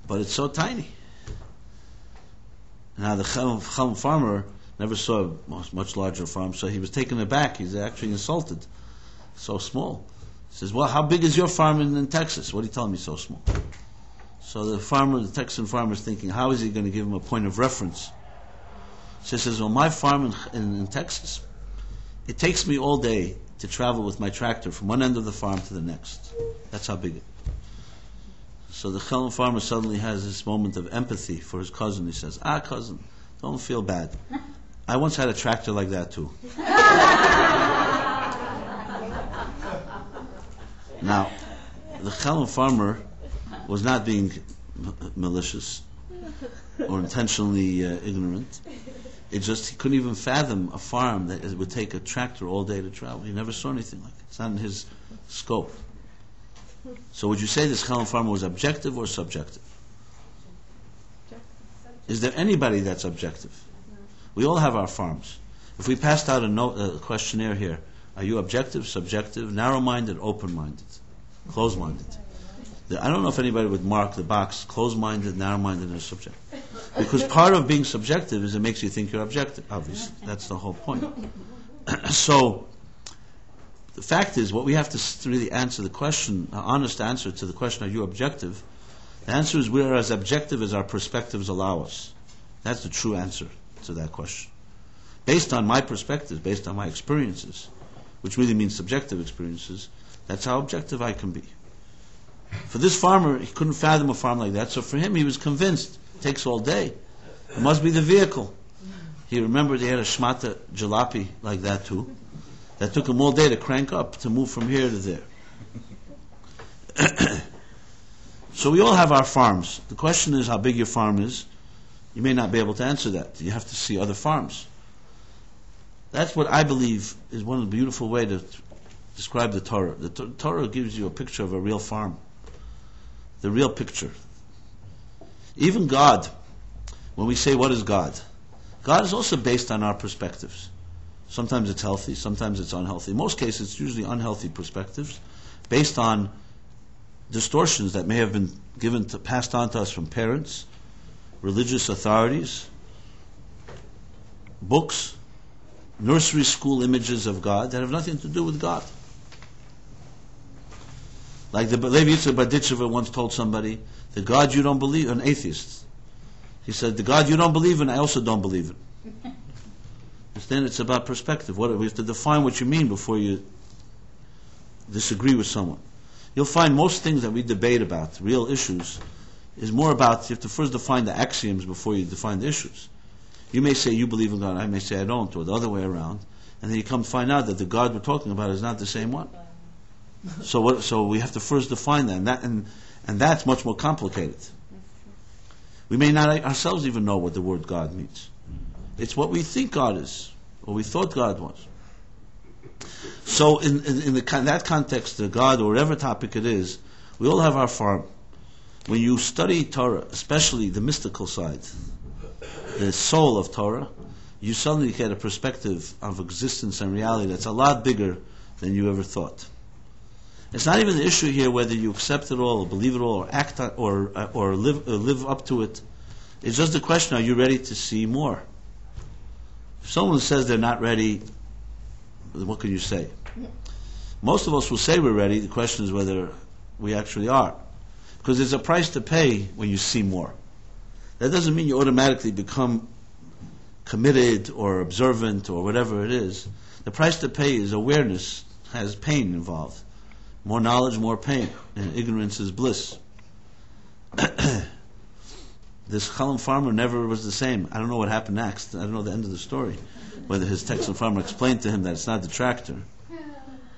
but it's so tiny." Now the Chelm farmer never saw a much larger farm, so he was taken aback. He's actually insulted. So small. He says, "Well, how big is your farm in Texas? What are you telling me so small?" So the Texan farmer is thinking, how is he going to give him a point of reference? So he says, "Well, my farm in Texas, it takes me all day to travel with my tractor from one end of the farm to the next. That's how big it is." So the Chelm farmer suddenly has this moment of empathy for his cousin. He says, "Cousin, don't feel bad. I once had a tractor like that too." Now, the Chelm farmer was not being malicious or intentionally ignorant. It just, he couldn't even fathom a farm that it would take a tractor all day to travel. He never saw anything like it. It's not in his scope. So would you say this Chelm farmer was objective or subjective? Is there anybody that's objective? We all have our farms. If we passed out a questionnaire here, are you objective, subjective, narrow-minded, open-minded, closed-minded? I don't know if anybody would mark the box closed-minded, narrow-minded, or subjective. Because part of being subjective is it makes you think you're objective, obviously. That's the whole point. So, the fact is, what we have to really answer the question, an honest answer to the question, are you objective? The answer is, we're as objective as our perspectives allow us. That's the true answer to that question. Based on my perspectives, based on my experiences, which really means subjective experiences, that's how objective I can be. For this farmer, he couldn't fathom a farm like that, so for him, he was convinced, it takes all day. It must be the vehicle. He remembered he had a shmata jalopy like that too, that took him all day to crank up, to move from here to there. So we all have our farms. The question is how big your farm is. You may not be able to answer that. You have to see other farms. That's what I believe is one of the beautiful ways to describe the Torah. The Torah gives you a picture of a real farm. The real picture. Even God, when we say what is God? God is also based on our perspectives. Sometimes it's healthy, sometimes it's unhealthy. In most cases, it's usually unhealthy perspectives based on distortions that may have been passed on to us from parents, religious authorities, books, nursery school images of God that have nothing to do with God. Like the Levi Yitzhak Berditchever once told somebody, the God you don't believe, an atheist. He said, the God you don't believe in, I also don't believe in. Then it's about perspective. We have to define what you mean before you disagree with someone. You'll find most things that we debate about, real issues, is more about, you have to first define the axioms before you define the issues. You may say you believe in God, I may say I don't, or the other way around, and then you come to find out that the God we're talking about is not the same one. So we have to first define that, and that's much more complicated. We may not ourselves even know what the word God means. It's what we think God is, or we thought God was. So in that context, the God, or whatever topic it is, we all have our farm. When you study Torah, especially the mystical side, the soul of Torah, you suddenly get a perspective of existence and reality that's a lot bigger than you ever thought. It's not even the issue here whether you accept it all, or believe it all, or act or live up to it. It's just the question: are you ready to see more? If someone says they're not ready, what can you say? Most of us will say we're ready. The question is whether we actually are, because there's a price to pay when you see more. That doesn't mean you automatically become committed or observant or whatever it is. The price to pay is awareness, has pain involved. More knowledge, more pain. And ignorance is bliss. This Chalam farmer never was the same. I don't know what happened next. I don't know the end of the story. Whether his Texan farmer explained to him that it's not the tractor.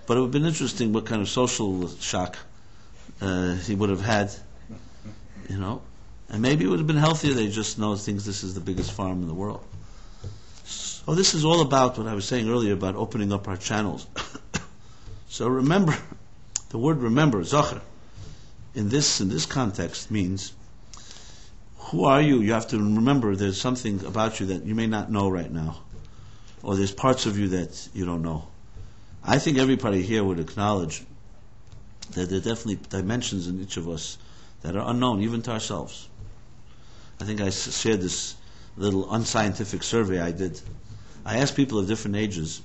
But it would have been interesting what kind of social shock he would have had. And maybe it would have been healthier. They just know things. This is the biggest farm in the world. So this is all about what I was saying earlier about opening up our channels. So remember, the word remember, Zachor, in this context means, who are you? You have to remember there's something about you that you may not know right now. Or there's parts of you that you don't know. I think everybody here would acknowledge that there are definitely dimensions in each of us that are unknown, even to ourselves. I think I shared this little unscientific survey I did. I asked people of different ages,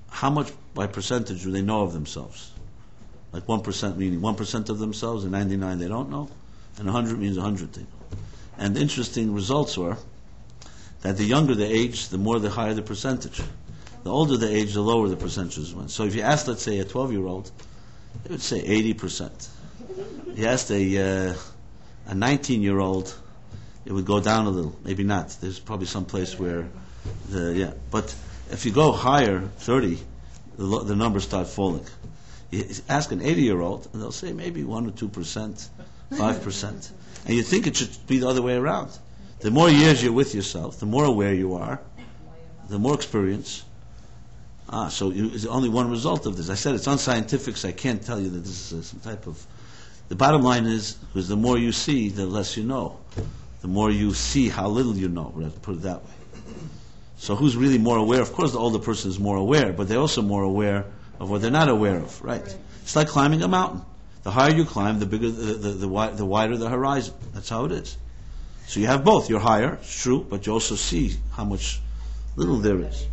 how much by percentage do they know of themselves? Like 1% meaning 1% of themselves, and 99 they don't know, and 100 means 100 they know. And the interesting results were that the younger the age, the higher the percentage. The older the age, the lower the percentages went. So if you ask, let's say, a 12-year-old, they would say 80%. You asked a 19-year-old, it would go down a little. Maybe not. There's probably some place where, But if you go higher, 30, the numbers start falling. You ask an 80-year-old, and they'll say maybe 1 or 2%, 5%. And you think it should be the other way around. The more years you're with yourself, the more aware you are, the more experience. So it's only one result of this. I said it's unscientific, so I can't tell you that this is some type of... The bottom line is, because the more you see, the less you know. The more you see how little you know, let's put it that way. So who's really more aware? Of course the older person is more aware, but they're also more aware of what they're not aware of, right? It's like climbing a mountain. The higher you climb, the bigger, the wider the horizon. That's how it is. So you have both. You're higher, it's true, but you also see how much little there is.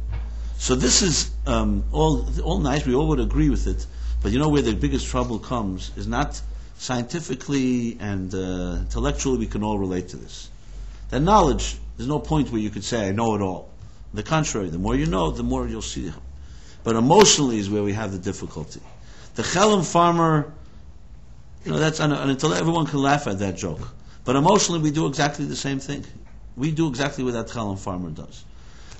So this is all nice. We all would agree with it. But you know where the biggest trouble comes is not scientifically and intellectually we can all relate to this. That knowledge, there's no point where you could say, I know it all. On the contrary, the more you know, the more you'll see. But emotionally is where we have the difficulty. The Chelam farmer, that's everyone can laugh at that joke. But emotionally, we do exactly the same thing. We do exactly what that Chelam farmer does.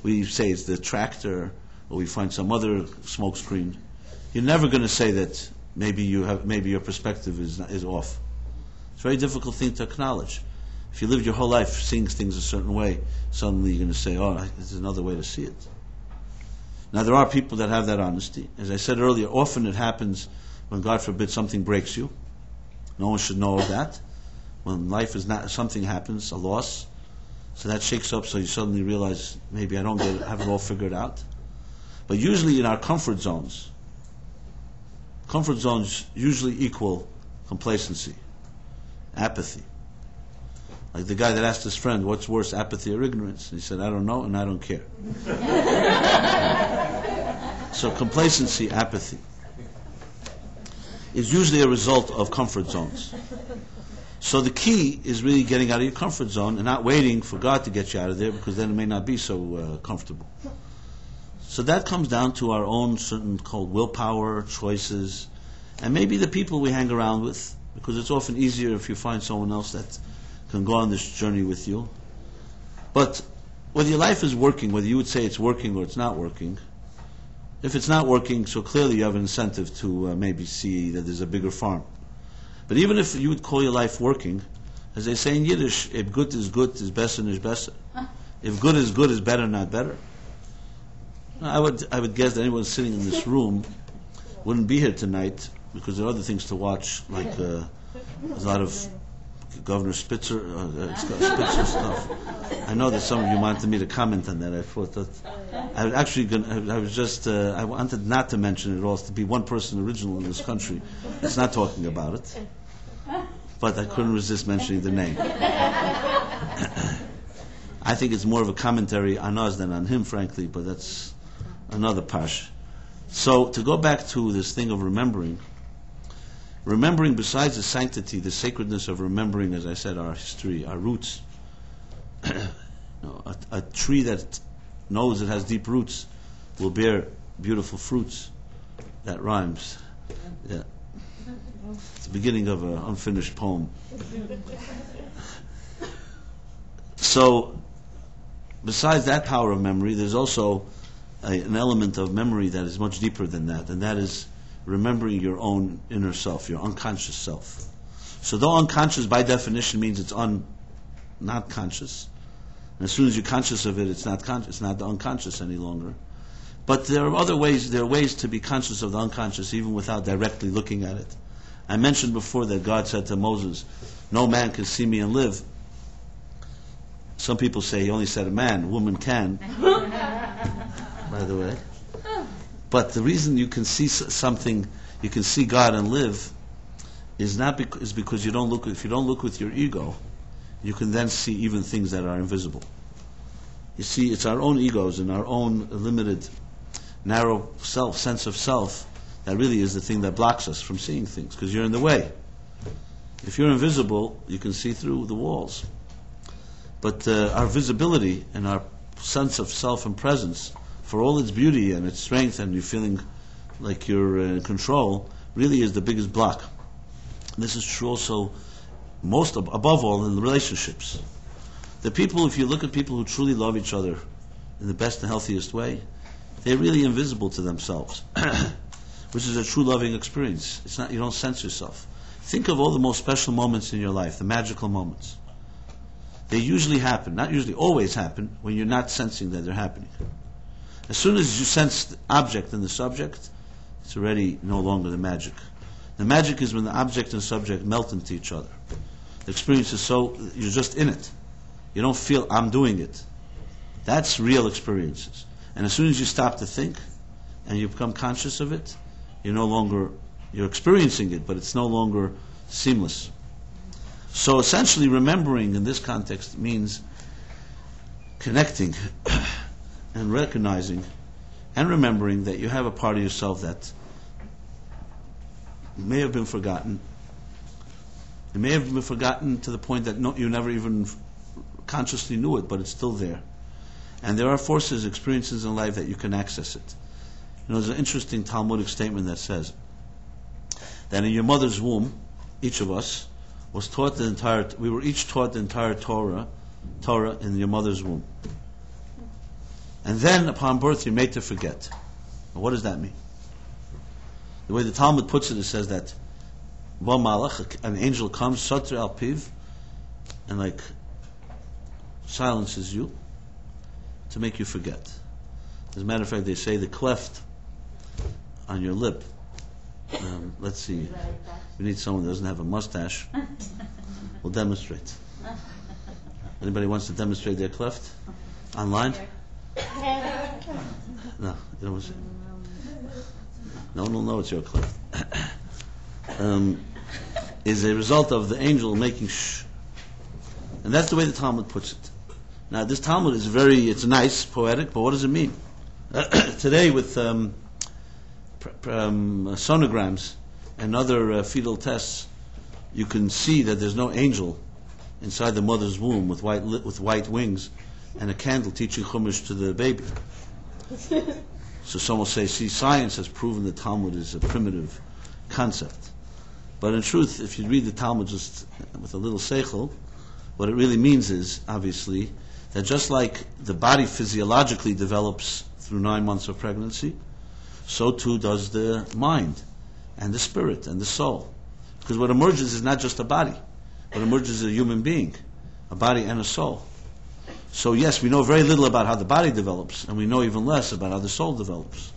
We say it's the tractor, or we find some other smoke screen. You're never going to say that maybe your perspective is off. It's a very difficult thing to acknowledge. If you lived your whole life seeing things a certain way, suddenly you're going to say, oh, there's another way to see it. Now, there are people that have that honesty. As I said earlier, often it happens when, God forbid, something breaks you. No one should know of that. When life is not, something happens, a loss, so that shakes up, so you suddenly realize, maybe I don't have it all figured out. But usually in our comfort zones usually equal complacency, apathy. Like the guy that asked his friend, what's worse, apathy or ignorance? And he said, I don't know and I don't care. So complacency, apathy, is usually a result of comfort zones. So the key is really getting out of your comfort zone and not waiting for God to get you out of there, because then it may not be so comfortable. So that comes down to our own certain called willpower, choices, and maybe the people we hang around with, because it's often easier if you find someone else that can go on this journey with you. But whether your life is working, whether you would say it's working or it's not working, if it's not working, so clearly you have an incentive to maybe see that there's a bigger farm. But even if you would call your life working, as they say in Yiddish, if good is besser is besser. If good is better, not better. I would guess that anyone sitting in this room wouldn't be here tonight because there are other things to watch, like there's a lot of Governor Spitzer stuff. I know that some of you wanted me to comment on that. I thought that I wanted not to mention it at all. To be one person original in this country that's not talking about it, but I couldn't resist mentioning the name. I think it's more of a commentary on us than on him, frankly, but that's another pash. So to go back to this thing of remembering besides the sanctity, the sacredness of remembering, as I said, our history, our roots, a tree that knows it has deep roots will bear beautiful fruits. That rhymes. Yeah. It's the beginning of an unfinished poem. So, besides that power of memory, there's also an element of memory that is much deeper than that, and that is remembering your own inner self, your unconscious self. So though unconscious by definition means it's not conscious, and as soon as you're conscious of it, it's not the unconscious any longer. But there are ways to be conscious of the unconscious even without directly looking at it. I mentioned before that God said to Moses, no man can see me and live. Some people say he only said a man, a woman can, by the way. But the reason you can see something, you can see God and live, is because you don't look. If you don't look with your ego, you can then see even things that are invisible. You see, it's our own egos and our own limited, narrow sense of self, that really is the thing that blocks us from seeing things, because you're in the way. If you're invisible, you can see through the walls. But our visibility and our sense of self and presence, for all its beauty and its strength, and you feeling like you're in control, really is the biggest block. This is true also, above all, in the relationships. The people, if you look at people who truly love each other in the best and healthiest way, they're really invisible to themselves, which is a true loving experience. It's not, you don't sense yourself. Think of all the most special moments in your life, the magical moments. They usually happen, not usually, always happen, when you're not sensing that they're happening. As soon as you sense the object and the subject, it's already no longer the magic. The magic is when the object and subject melt into each other. The experience is so, you're just in it. You don't feel, I'm doing it. That's real experiences. And as soon as you stop to think, and you become conscious of it, you're experiencing it, but it's no longer seamless. So essentially, remembering in this context means connecting and recognizing and remembering that you have a part of yourself that may have been forgotten. It may have been forgotten to the point that you never even consciously knew it, but it's still there. And there are forces, experiences in life that you can access it. There's an interesting Talmudic statement that says that in your mother's womb, each of us was taught we were each taught the entire Torah in your mother's womb. And then upon birth you're made to forget. Now, what does that mean? The way the Talmud puts it says that an angel comes, Satr al Piv, and silences you to make you forget. As a matter of fact, they say the cleft on your lip. Let's see. We need someone that doesn't have a mustache. We'll demonstrate. Anybody wants to demonstrate their cleft? Online? No, you don't want to say. No one will know it's your clip. Is a result of the angel making shh. And that's the way the Talmud puts it. Now, this Talmud is it's nice, poetic, but what does it mean? Today, with sonograms and other fetal tests, you can see that there's no angel inside the mother's womb with white wings and a candle teaching Chumash to the baby. So some will say, see, science has proven the Talmud is a primitive concept. But in truth, if you read the Talmud just with a little seichel, what it really means is, obviously, that just like the body physiologically develops through 9 months of pregnancy, so too does the mind and the spirit and the soul. Because what emerges is not just a body. What emerges is a human being, a body and a soul. So yes, we know very little about how the body develops, and we know even less about how the soul develops.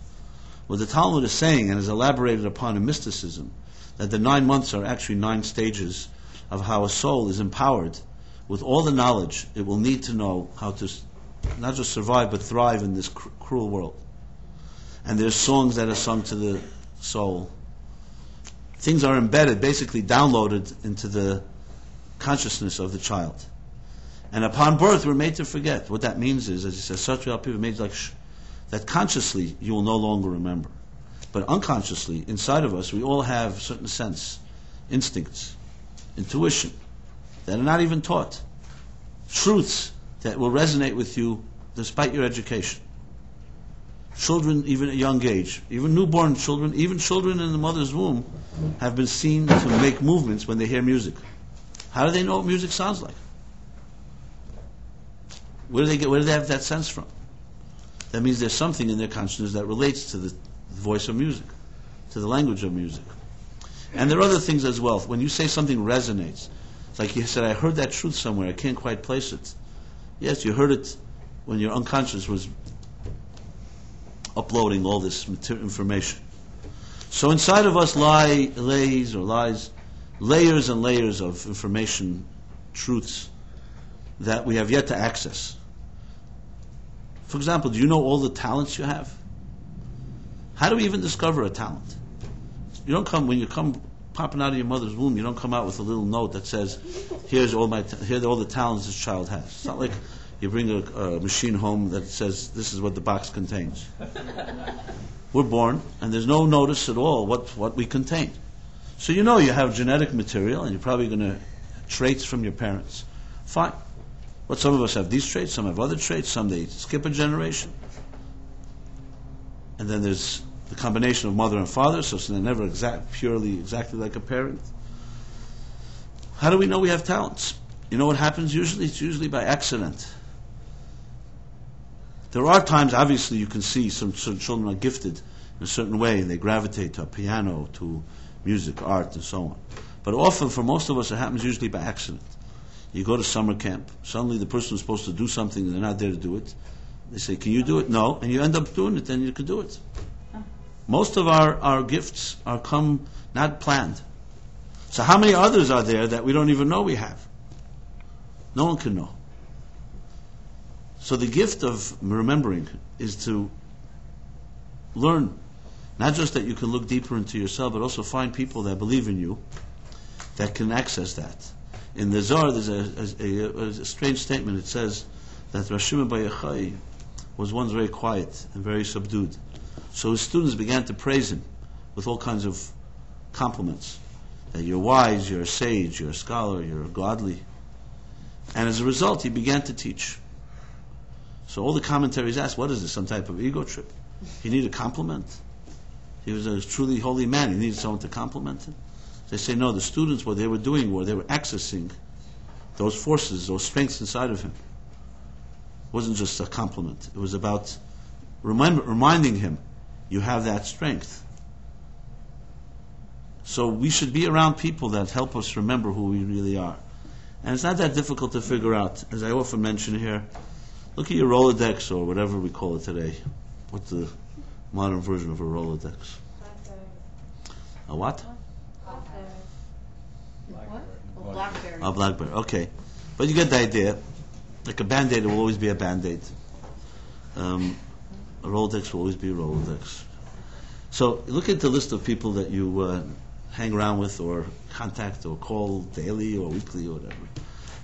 What the Talmud is saying, and is elaborated upon in mysticism, that the 9 months are actually 9 stages of how a soul is empowered with all the knowledge it will need to know how to not just survive but thrive in this cruel world. And there's songs that are sung to the soul. Things are embedded, basically downloaded into the consciousness of the child. And upon birth, we're made to forget. What that means is, as he says, such people made like that consciously you will no longer remember. But unconsciously, inside of us, we all have certain sense, instincts, intuition, that are not even taught. Truths that will resonate with you despite your education. Children, even at a young age, even newborn children, even children in the mother's womb, have been seen to make movements when they hear music. How do they know what music sounds like? Where do they have that sense from? That means there's something in their consciousness that relates to the voice of music, to the language of music. And there are other things as well. When you say something resonates, it's like you said, I heard that truth somewhere, I can't quite place it. Yes, you heard it when your unconscious was uploading all this information. So inside of us lies layers and layers of information, truths, that we have yet to access. For example, do you know all the talents you have? How do we even discover a talent? You don't come, when you come popping out of your mother's womb, you don't come out with a little note that says, here are all the talents this child has. It's not like you bring a machine home that says, this is what the box contains. We're born, and there's no notice at all what we contain. So you know you have genetic material, and you're probably going to traits from your parents. Fine. But some of us have these traits, some have other traits, some they skip a generation. And then there's the combination of mother and father, so they're never exactly like a parent. How do we know we have talents? You know what happens usually? It's usually by accident. There are times, obviously, you can see some children are gifted in a certain way, and they gravitate to a piano, to music, art, and so on. But often, for most of us, it happens usually by accident. You go to summer camp, suddenly the person who's supposed to do something, they're not there to do it. They say, can you do it? No. And you end up doing it, and you can do it. Most of our gifts are come not planned. So how many others are there that we don't even know we have? No one can know. So the gift of remembering is to learn, not just that you can look deeper into yourself, but also find people that believe in you, that can access that. In the Zohar, there's a strange statement. It says that Rav Shimon bar Yochai was once very quiet and very subdued. So his students began to praise him with all kinds of compliments. That you're wise, you're a sage, you're a scholar, you're godly. And as a result, he began to teach. So all the commentaries asked, what is this, some type of ego trip? He needed a compliment. He was a truly holy man. He needed someone to compliment him. They say, no, the students, what they were doing was they were accessing those forces, those strengths inside of him. It wasn't just a compliment. It was about reminding him, you have that strength. So we should be around people that help us remember who we really are. And it's not that difficult to figure out. As I often mention here, look at your Rolodex or whatever we call it today. What's the modern version of a Rolodex? A what? Blackberry. A Blackberry, okay. But you get the idea. Like a Band-Aid, it will always be a Band-Aid. A Rolodex will always be a Rolodex. So look at the list of people that you hang around with or contact or call daily or weekly or whatever.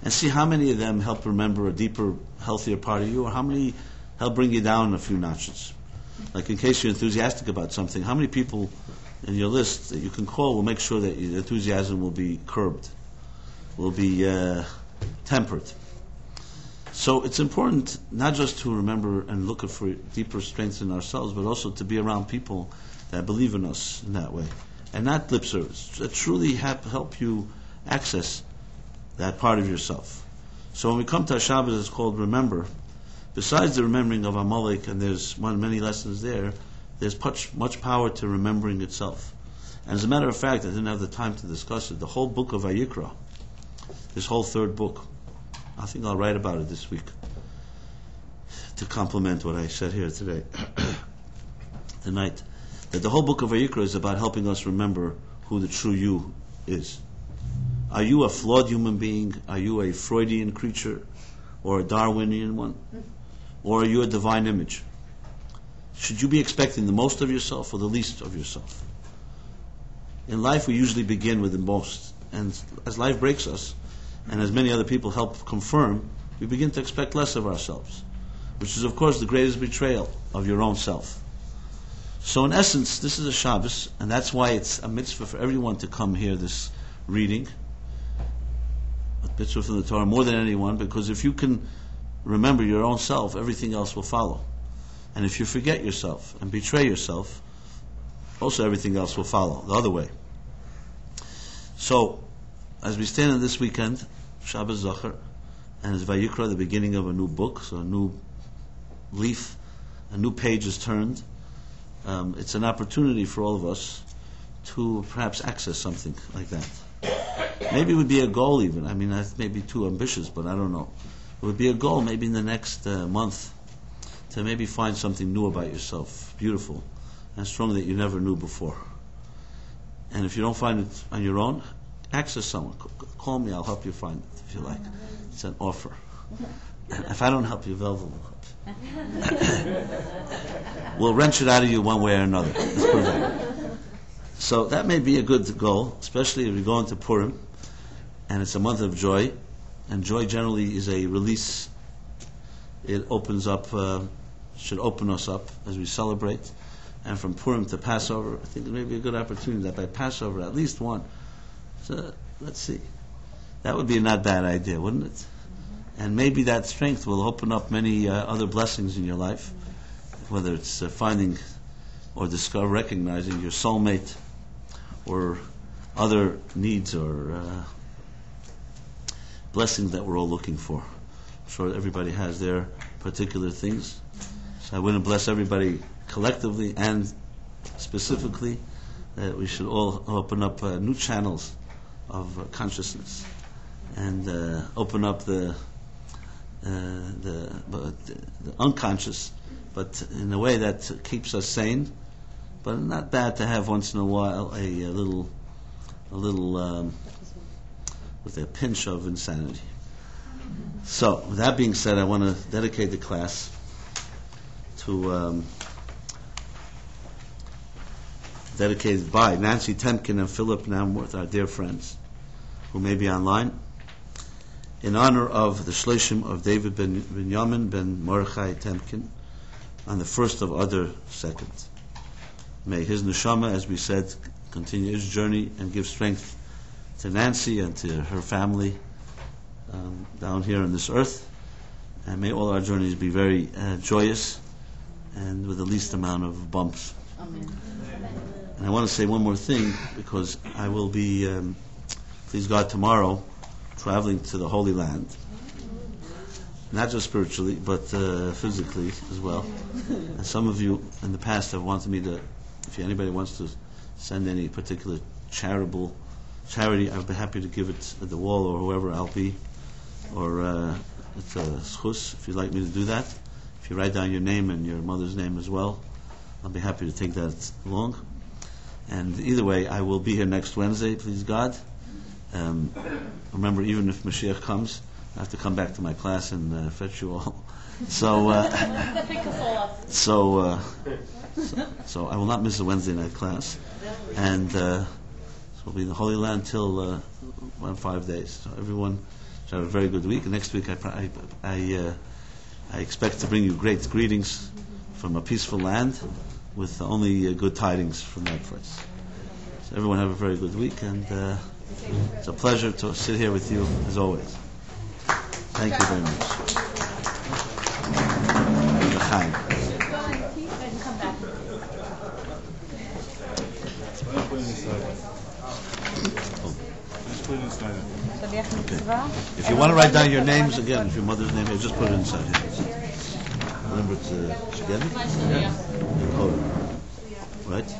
And see how many of them help remember a deeper, healthier part of you, or how many help bring you down a few notches. Like in case you're enthusiastic about something, how many people in your list that you can call will make sure that your enthusiasm will be curbed, will be tempered. So it's important not just to remember and look for deeper strengths in ourselves, but also to be around people that believe in us in that way. And not lip service, that truly help you access that part of yourself. So when we come to Shabbat, it's called remember. Besides the remembering of Amalek, and there's many lessons there, there's much power to remembering itself. And as a matter of fact, I didn't have the time to discuss it, the whole book of Vayikra, this whole third book, I think I'll write about it this week to complement what I said here today, tonight. That the whole book of Vayikra is about helping us remember who the true you is. Are you a flawed human being? Are you a Freudian creature? Or a Darwinian one? Or are you a divine image? Should you be expecting the most of yourself or the least of yourself? In life we usually begin with the most. And as life breaks us, and as many other people help confirm, we begin to expect less of ourselves, which is of course the greatest betrayal of your own self. So in essence, this is a Shabbos, and that's why it's a mitzvah for everyone to come hear this reading, a mitzvah from the Torah, more than anyone, because if you can remember your own self, everything else will follow. And if you forget yourself and betray yourself, also everything else will follow, the other way. So, as we stand on this weekend, Shabbat Zachor, and as Vayikra, the beginning of a new book, so a new leaf, a new page is turned, it's an opportunity for all of us to perhaps access something like that. Maybe it would be a goal even. I mean, that may be too ambitious, but I don't know. It would be a goal maybe in the next month to maybe find something new about yourself, beautiful and strong that you never knew before. And if you don't find it on your own, access someone. Call me, I'll help you find it if you like. It's an offer. And if I don't help you, Velva will help you. We'll wrench it out of you one way or another. Let's put it that way. So that may be a good goal, especially if we go into Purim, and it's a month of joy, and joy generally is a release. It opens up, should open us up as we celebrate. And from Purim to Passover, I think it may be a good opportunity that by Passover, at least one. So let's see. That would be a not bad idea, wouldn't it? And maybe that strength will open up many other blessings in your life, whether it's finding or recognizing your soulmate, or other needs or blessings that we're all looking for. I'm sure everybody has their particular things. So I want to bless everybody collectively and specifically that we should all open up new channels of consciousness and open up the unconscious, but in a way that keeps us sane. But not bad to have once in a while a little with a pinch of insanity. So, with that being said, I want to dedicate the class to dedicated by Nancy Temkin and Philip Namworth, our dear friends, who may be online, in honor of the Shloshim of David ben Binyamin ben Mordechai Temkin on the 1st of Adar 2nd. May his neshama, as we said, continue his journey and give strength to Nancy and to her family down here on this earth. And may all our journeys be very joyous and with the least amount of bumps. Amen. And I want to say one more thing, because I will be, please God, tomorrow traveling to the Holy Land. Not just spiritually, but physically as well. And some of you in the past have wanted me to, if anybody wants to send any particular charity, I'll be happy to give it at the wall or whoever I'll be. Or it's a schus, if you'd like me to do that. If you write down your name and your mother's name as well, I'll be happy to take that along. And either way, I will be here next Wednesday, please God. Remember, even if Mashiach comes, I have to come back to my class and fetch you all. So, so I will not miss the Wednesday night class, and so we'll be in the Holy Land till 5 days. So everyone should have a very good week. And next week I expect to bring you great greetings from a peaceful land with only good tidings from that place. So everyone have a very good week, and it's a pleasure to sit here with you as always. Thank you very much. L'chaim. If you want to write down your names again, if your mother's name, just put it inside here. Remember to again? Yeah. Right?